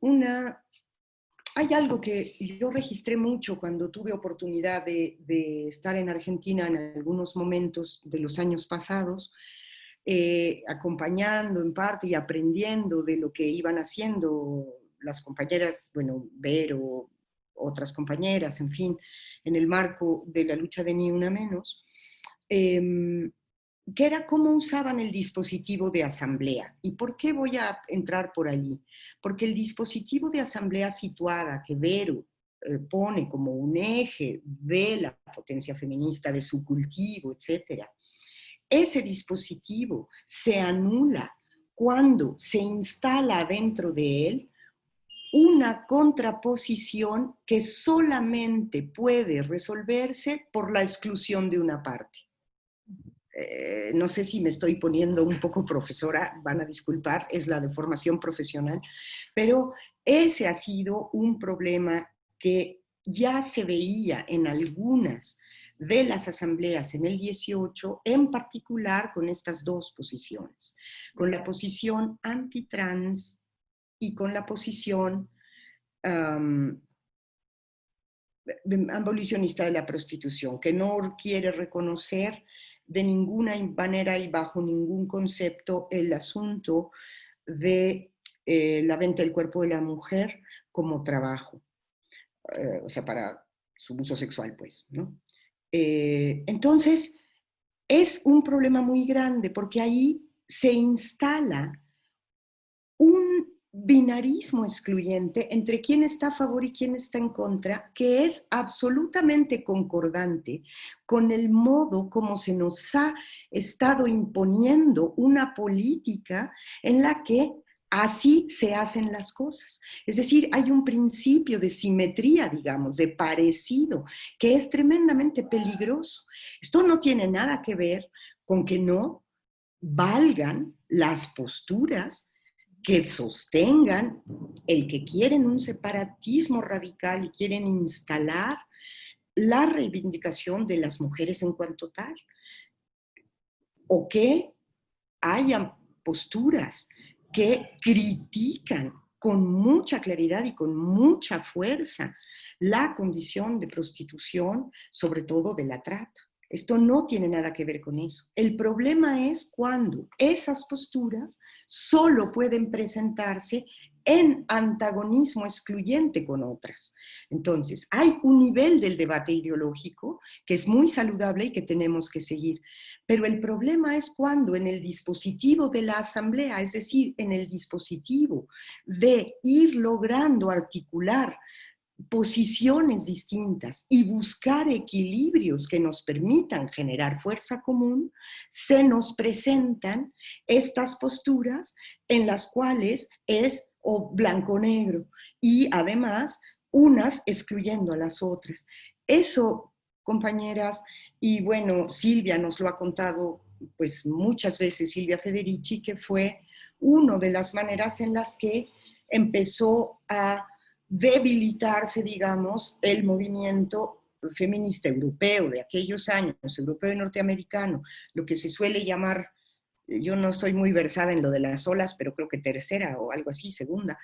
algo que yo registré mucho cuando tuve oportunidad de estar en Argentina en algunos momentos de los años pasados, acompañando en parte y aprendiendo de lo que iban haciendo las compañeras, bueno, Vero, otras compañeras, en fin, en el marco de la lucha de Ni Una Menos, que era cómo usaban el dispositivo de asamblea. ¿Y por qué voy a entrar por allí? Porque el dispositivo de asamblea situada que Vero pone como un eje de la potencia feminista, de su cultivo, etc., ese dispositivo se anula cuando se instala dentro de él una contraposición que solamente puede resolverse por la exclusión de una parte. No sé si me estoy poniendo un poco profesora, van a disculpar, es la de formación profesional, pero ese ha sido un problema que ya se veía en algunas de las asambleas en el 18, en particular con estas dos posiciones, con la posición antitrans y con la posición abolicionista de la prostitución, que no quiere reconocer de ninguna manera y bajo ningún concepto el asunto de la venta del cuerpo de la mujer como trabajo, o sea, para su uso sexual, pues, ¿no? Entonces, es un problema muy grande porque ahí se instala un binarismo excluyente entre quién está a favor y quién está en contra, que es absolutamente concordante con el modo como se nos ha estado imponiendo una política en la que así se hacen las cosas. Es decir, hay un principio de simetría, digamos, de parecido, que es tremendamente peligroso. Esto no tiene nada que ver con que no valgan las posturas que sostengan el que quieren un separatismo radical y quieren instalar la reivindicación de las mujeres en cuanto tal, o que hayan posturas que critican con mucha claridad y con mucha fuerza la condición de prostitución, sobre todo de la trata. Esto no tiene nada que ver con eso. El problema es cuando esas posturas solo pueden presentarse en antagonismo excluyente con otras. Entonces, hay un nivel del debate ideológico que es muy saludable y que tenemos que seguir. Pero el problema es cuando en el dispositivo de la asamblea, es decir, en el dispositivo de ir logrando articular posiciones distintas y buscar equilibrios que nos permitan generar fuerza común, se nos presentan estas posturas en las cuales es o blanco-negro y además unas excluyendo a las otras. Eso, compañeras, y bueno, Silvia nos lo ha contado pues muchas veces, Silvia Federici, que fue una de las maneras en las que empezó a debilitarse, digamos, el movimiento feminista europeo de aquellos años, europeo y norteamericano, lo que se suele llamar, yo no soy muy versada en lo de las olas, pero creo que tercera o algo así, segunda,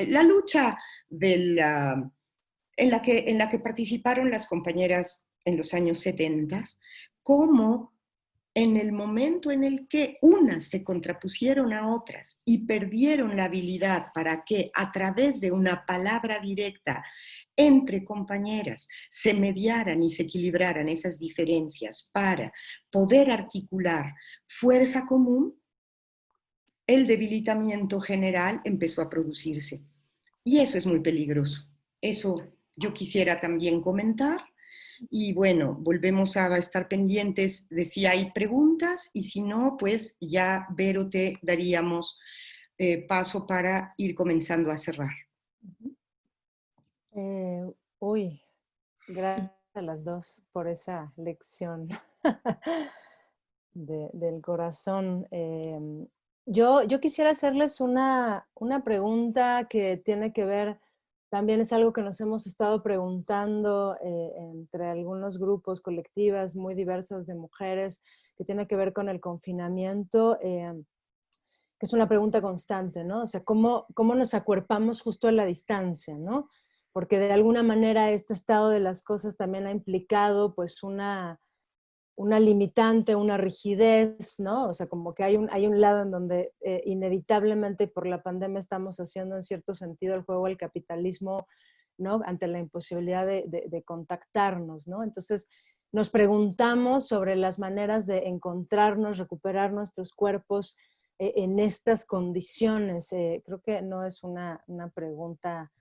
la lucha de en la que participaron las compañeras en los años 70, como en el momento en el que unas se contrapusieron a otras y perdieron la habilidad para que a través de una palabra directa entre compañeras se mediaran y se equilibraran esas diferencias para poder articular fuerza común, el debilitamiento general empezó a producirse. Y eso es muy peligroso. Eso yo quisiera también comentar. Y bueno, volvemos a estar pendientes de si hay preguntas y si no, pues ya, Vero, te daríamos paso para ir comenzando a cerrar. Gracias a las dos por esa lección del corazón. Yo quisiera hacerles una pregunta que tiene que ver, también es algo que nos hemos estado preguntando entre algunos grupos, colectivas muy diversas de mujeres, que tiene que ver con el confinamiento, que es una pregunta constante, ¿no? O sea, ¿cómo nos acuerpamos justo a la distancia, ¿no? Porque de alguna manera este estado de las cosas también ha implicado pues una limitante, una rigidez, ¿no? O sea, como que hay un lado en donde inevitablemente por la pandemia estamos haciendo en cierto sentido el juego del capitalismo, ¿no? Ante la imposibilidad de contactarnos, ¿no? Entonces nos preguntamos sobre las maneras de encontrarnos, recuperar nuestros cuerpos en estas condiciones. Creo que no es una pregunta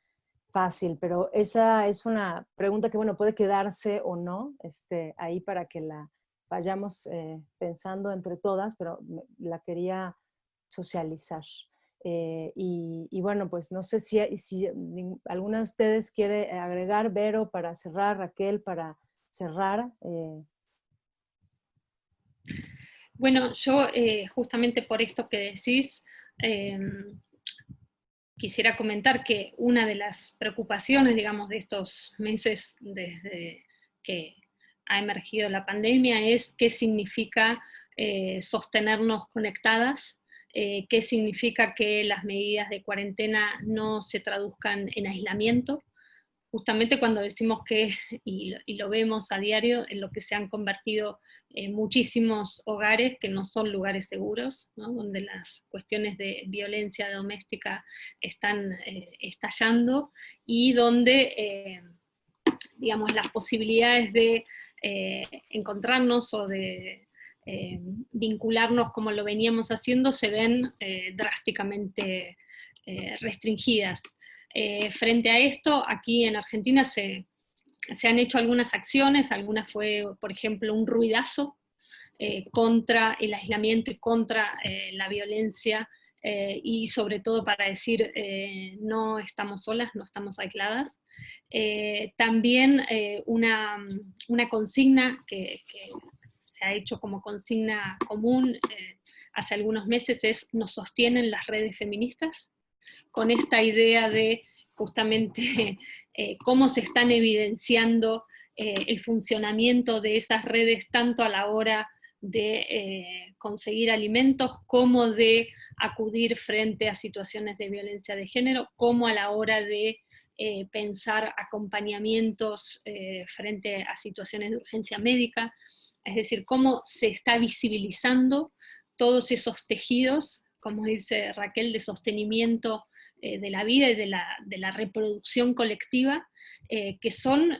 fácil, pero esa es una pregunta que, bueno, puede quedarse o no ahí para que la vayamos pensando entre todas, pero la quería socializar. Y bueno, pues no sé si alguna de ustedes quiere agregar, Vero, para cerrar, Raquel, para cerrar. Bueno, yo justamente por esto que decís, quisiera comentar que una de las preocupaciones, digamos, de estos meses desde que ha emergido la pandemia es qué significa sostenernos conectadas, qué significa que las medidas de cuarentena no se traduzcan en aislamiento, justamente cuando decimos que, y lo vemos a diario, en lo que se han convertido muchísimos hogares que no son lugares seguros, ¿no? Donde las cuestiones de violencia doméstica están estallando y donde, digamos, las posibilidades de encontrarnos o de vincularnos como lo veníamos haciendo se ven drásticamente restringidas. Frente a esto, aquí en Argentina se han hecho algunas acciones, algunas fue, por ejemplo, un ruidazo contra el aislamiento y contra la violencia, y sobre todo para decir no estamos solas, no estamos aisladas. También una consigna que se ha hecho como consigna común hace algunos meses es nos sostienen las redes feministas, con esta idea de justamente cómo se están evidenciando el funcionamiento de esas redes tanto a la hora de conseguir alimentos como de acudir frente a situaciones de violencia de género, como a la hora de pensar acompañamientos frente a situaciones de urgencia médica, es decir, cómo se está visibilizando todos esos tejidos, como dice Raquel, de sostenimiento de la vida y de la reproducción colectiva, que son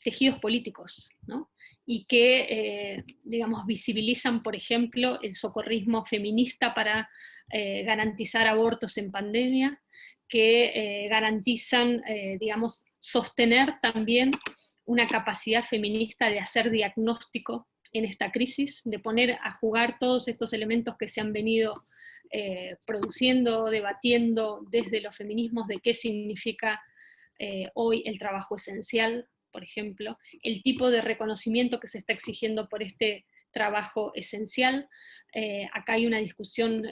tejidos políticos, ¿no? Y que, digamos, visibilizan, por ejemplo, el socorrismo feminista para garantizar abortos en pandemia, que garantizan, digamos, sostener también una capacidad feminista de hacer diagnóstico en esta crisis, de poner a jugar todos estos elementos que se han venido produciendo, debatiendo desde los feminismos, de qué significa hoy el trabajo esencial, por ejemplo, el tipo de reconocimiento que se está exigiendo por este trabajo esencial. Acá hay una discusión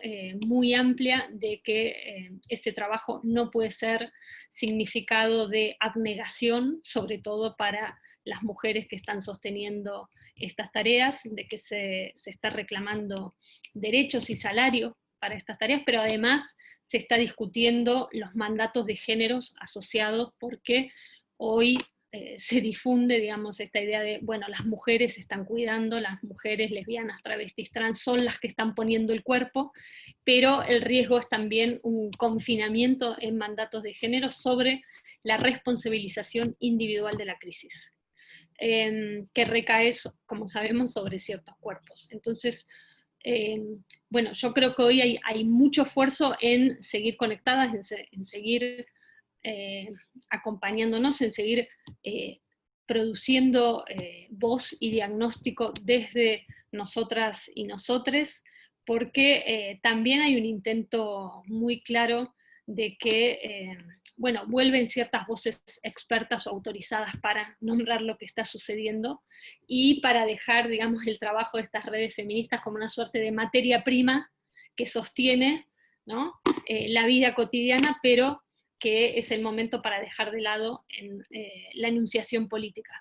muy amplia de que este trabajo no puede ser significado de abnegación, sobre todo para las mujeres que están sosteniendo estas tareas, de que se está reclamando derechos y salario para estas tareas, pero además se está discutiendo los mandatos de géneros asociados, porque hoy se difunde, digamos, esta idea de, bueno, las mujeres se están cuidando, las mujeres lesbianas, travestis, trans son las que están poniendo el cuerpo, pero el riesgo es también un confinamiento en mandatos de género sobre la responsabilización individual de la crisis, que recae, como sabemos, sobre ciertos cuerpos. Entonces, bueno, yo creo que hoy hay mucho esfuerzo en seguir conectadas, en seguir acompañándonos, en seguir produciendo voz y diagnóstico desde nosotras y nosotres, porque también hay un intento muy claro de que, bueno, vuelven ciertas voces expertas o autorizadas para nombrar lo que está sucediendo y para dejar, digamos, el trabajo de estas redes feministas como una suerte de materia prima que sostiene, ¿no? La vida cotidiana, pero que es el momento para dejar de lado la enunciación política.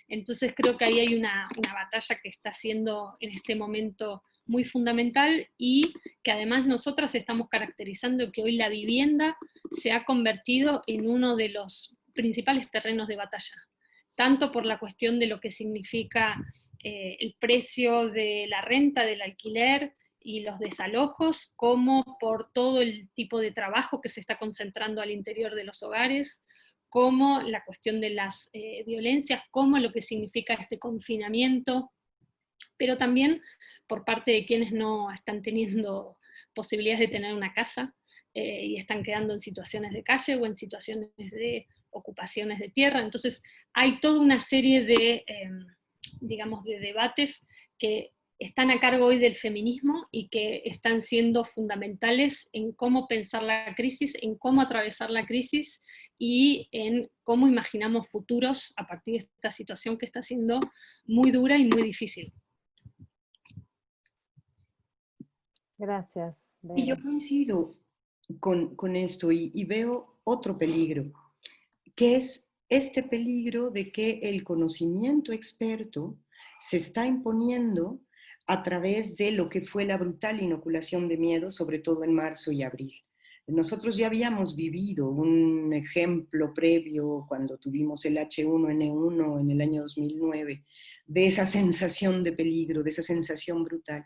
Entonces creo que ahí hay una batalla que está siendo en este momento muy fundamental, y que además nosotras estamos caracterizando que hoy la vivienda se ha convertido en uno de los principales terrenos de batalla, tanto por la cuestión de lo que significa el precio de la renta, del alquiler, y los desalojos, como por todo el tipo de trabajo que se está concentrando al interior de los hogares, como la cuestión de las violencias, como lo que significa este confinamiento, pero también por parte de quienes no están teniendo posibilidades de tener una casa y están quedando en situaciones de calle o en situaciones de ocupaciones de tierra. Entonces hay toda una serie de, digamos, de debates que están a cargo hoy del feminismo y que están siendo fundamentales en cómo pensar la crisis, en cómo atravesar la crisis y en cómo imaginamos futuros a partir de esta situación que está siendo muy dura y muy difícil. Gracias, Y yo Vero. coincido con esto y veo otro peligro, que es este peligro de que el conocimiento experto se está imponiendo a través de lo que fue la brutal inoculación de miedo, sobre todo en marzo y abril. Nosotros ya habíamos vivido un ejemplo previo cuando tuvimos el H1N1 en el año 2009, de esa sensación de peligro, de esa sensación brutal.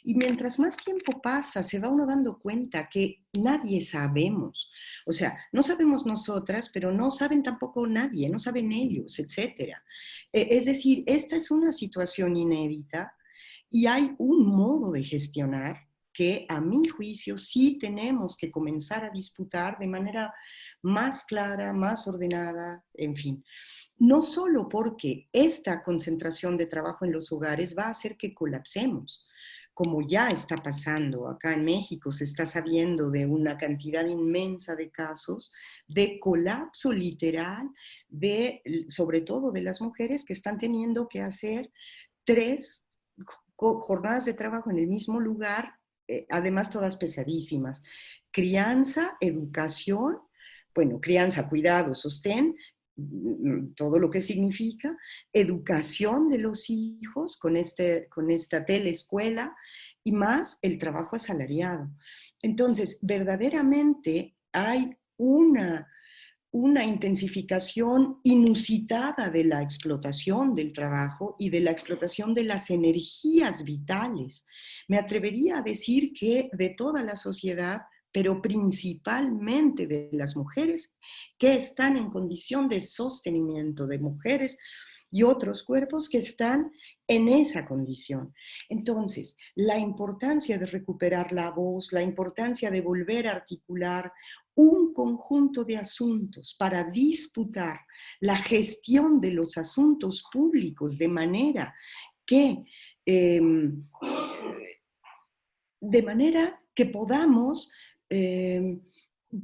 Y mientras más tiempo pasa, se va uno dando cuenta que nadie sabemos. O sea, no sabemos nosotras, pero no saben tampoco nadie, no saben ellos, etc. Es decir, esta es una situación inédita y hay un modo de gestionar que a mi juicio sí tenemos que comenzar a disputar de manera más clara, más ordenada, en fin. No solo porque esta concentración de trabajo en los hogares va a hacer que colapsemos, como ya está pasando acá en México, se está sabiendo de una cantidad inmensa de casos de colapso literal, sobre todo de las mujeres que están teniendo que hacer 3 jornadas de trabajo en el mismo lugar, además todas pesadísimas. Crianza, educación, bueno, crianza, cuidado, sostén, todo lo que significa, educación de los hijos con esta teleescuela y más el trabajo asalariado. Entonces, verdaderamente hay una intensificación inusitada de la explotación del trabajo y de la explotación de las energías vitales. Me atrevería a decir que de toda la sociedad, pero principalmente de las mujeres que están en condición de sostenimiento, de mujeres y otros cuerpos que están en esa condición. Entonces, la importancia de recuperar la voz, la importancia de volver a articular un conjunto de asuntos para disputar la gestión de los asuntos públicos de manera que podamos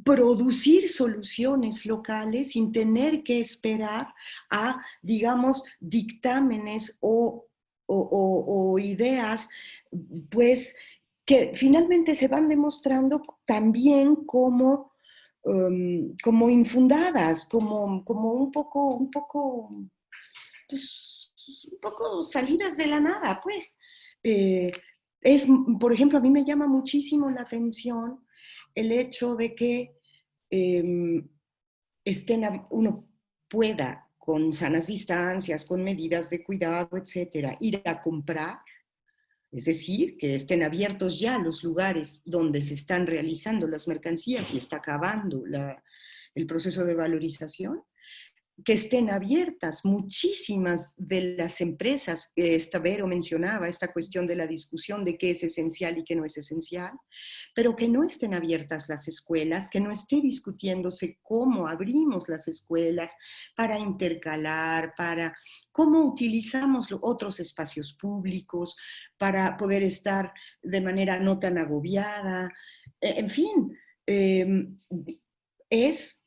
producir soluciones locales sin tener que esperar a, digamos, dictámenes o ideas, pues, que finalmente se van demostrando también como infundadas, como un poco, pues, un poco salidas de la nada, pues. Por ejemplo, a mí me llama muchísimo la atención el hecho de que uno pueda, con sanas distancias, con medidas de cuidado, etcétera, ir a comprar. Es decir, que estén abiertos ya los lugares donde se están realizando las mercancías y está acabando el proceso de valorización, que estén abiertas muchísimas de las empresas, Vero mencionaba esta cuestión de la discusión de qué es esencial y qué no es esencial, pero que no estén abiertas las escuelas, que no esté discutiéndose cómo abrimos las escuelas para intercalar, para cómo utilizamos otros espacios públicos, para poder estar de manera no tan agobiada, en fin, es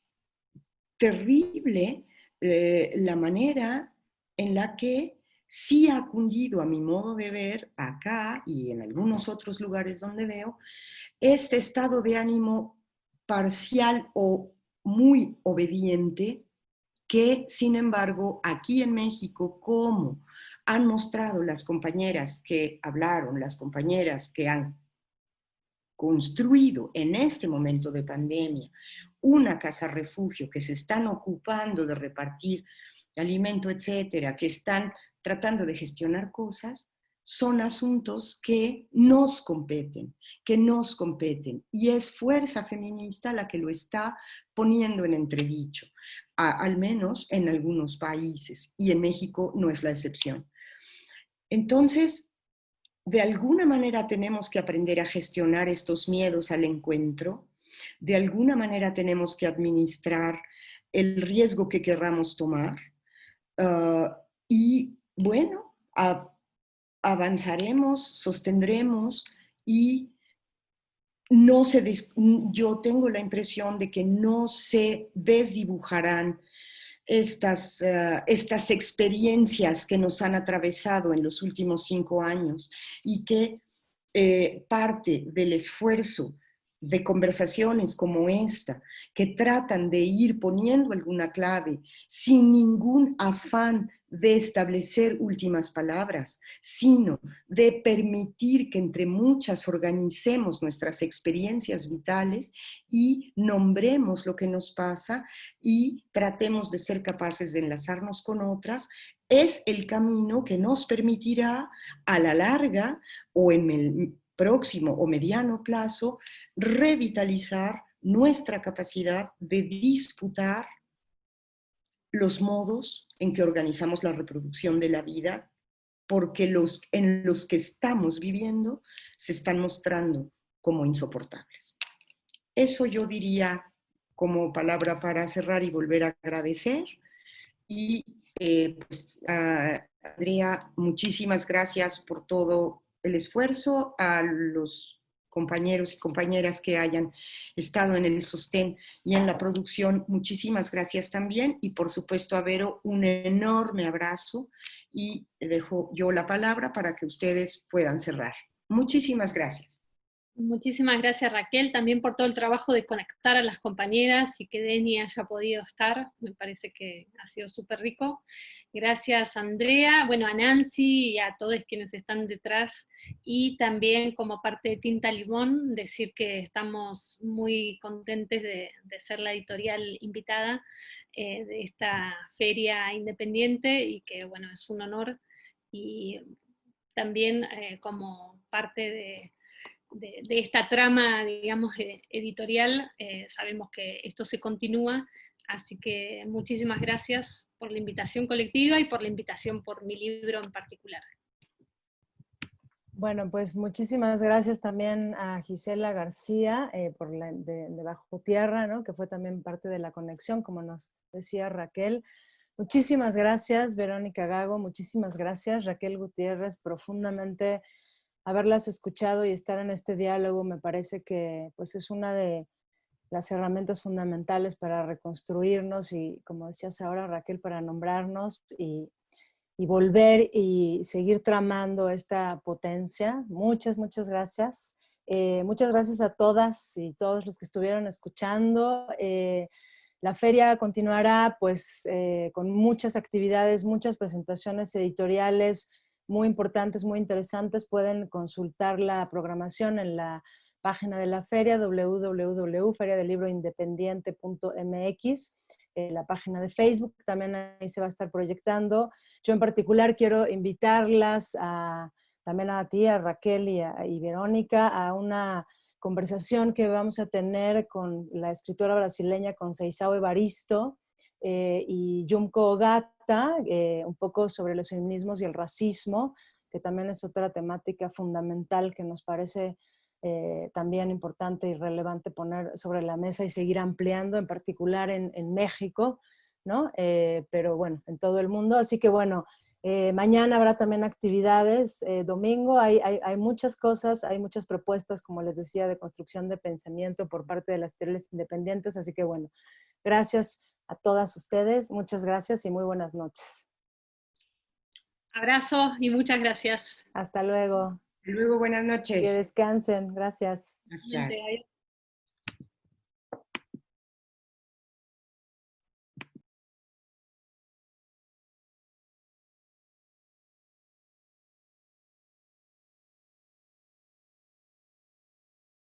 terrible la manera en la que sí ha cundido, a mi modo de ver, acá y en algunos otros lugares donde veo, este estado de ánimo parcial o muy obediente que, sin embargo, aquí en México, como han mostrado las compañeras que hablaron, las compañeras que han construido en este momento de pandemia una casa refugio, que se están ocupando de repartir alimento, etcétera, que están tratando de gestionar cosas, son asuntos que nos competen, y es fuerza feminista la que lo está poniendo en entredicho, al menos en algunos países, y en México no es la excepción. Entonces, de alguna manera tenemos que aprender a gestionar estos miedos al encuentro, de alguna manera tenemos que administrar el riesgo que querramos tomar y, bueno, avanzaremos, sostendremos y yo tengo la impresión de que no se desdibujarán estas experiencias que nos han atravesado en los últimos 5 años y que parte del esfuerzo de conversaciones como esta, que tratan de ir poniendo alguna clave sin ningún afán de establecer últimas palabras, sino de permitir que entre muchas organicemos nuestras experiencias vitales y nombremos lo que nos pasa y tratemos de ser capaces de enlazarnos con otras, es el camino que nos permitirá a la larga o en el próximo o mediano plazo revitalizar nuestra capacidad de disputar los modos en que organizamos la reproducción de la vida, porque en los que estamos viviendo se están mostrando como insoportables. Eso yo diría como palabra para cerrar y volver a agradecer. Y pues, Andrea, muchísimas gracias por todo el esfuerzo, a los compañeros y compañeras que hayan estado en el sostén y en la producción, muchísimas gracias también, y por supuesto a Vero, un enorme abrazo, y dejo yo la palabra para que ustedes puedan cerrar. Muchísimas gracias. Muchísimas gracias, Raquel, también por todo el trabajo de conectar a las compañeras y que Deni haya podido estar, me parece que ha sido súper rico. Gracias, Andrea, bueno, a Nancy y a todos quienes están detrás, y también como parte de Tinta Limón, decir que estamos muy contentes de ser la editorial invitada de esta feria independiente, y que, bueno, es un honor, y también como parte de esta trama, digamos, editorial, sabemos que esto se continúa, así que muchísimas gracias por la invitación colectiva y por la invitación por mi libro en particular. Bueno, pues muchísimas gracias también a Gisela García por de Bajo Tierra, ¿no? Que fue también parte de la conexión, como nos decía Raquel. Muchísimas gracias, Verónica Gago, muchísimas gracias, Raquel Gutiérrez, profundamente haberlas escuchado y estar en este diálogo me parece que pues, es una de las herramientas fundamentales para reconstruirnos y, como decías ahora, Raquel, para nombrarnos y volver y seguir tramando esta potencia. Muchas, muchas gracias. Muchas gracias a todas y todos los que estuvieron escuchando. La feria continuará pues con muchas actividades, muchas presentaciones editoriales muy importantes, muy interesantes. Pueden consultar la programación en la página de la feria, www.feriadelibroindependiente.mx, la página de Facebook, también ahí se va a estar proyectando. Yo en particular quiero invitarlas también a ti, a Raquel y Verónica, a una conversación que vamos a tener con la escritora brasileña Conceição Evaristo y Junko Ogata, un poco sobre los feminismos y el racismo, que también es otra temática fundamental que nos parece también importante y relevante poner sobre la mesa y seguir ampliando, en particular en México, ¿no? Pero bueno, en todo el mundo. Así que bueno, mañana habrá también actividades, domingo hay muchas cosas, hay muchas propuestas, como les decía, de construcción de pensamiento por parte de las editoriales independientes, así que bueno, gracias a todas ustedes, muchas gracias y muy buenas noches. Abrazo y muchas gracias. Hasta luego. Hasta luego, buenas noches. Que descansen, gracias. Gracias. Adiós.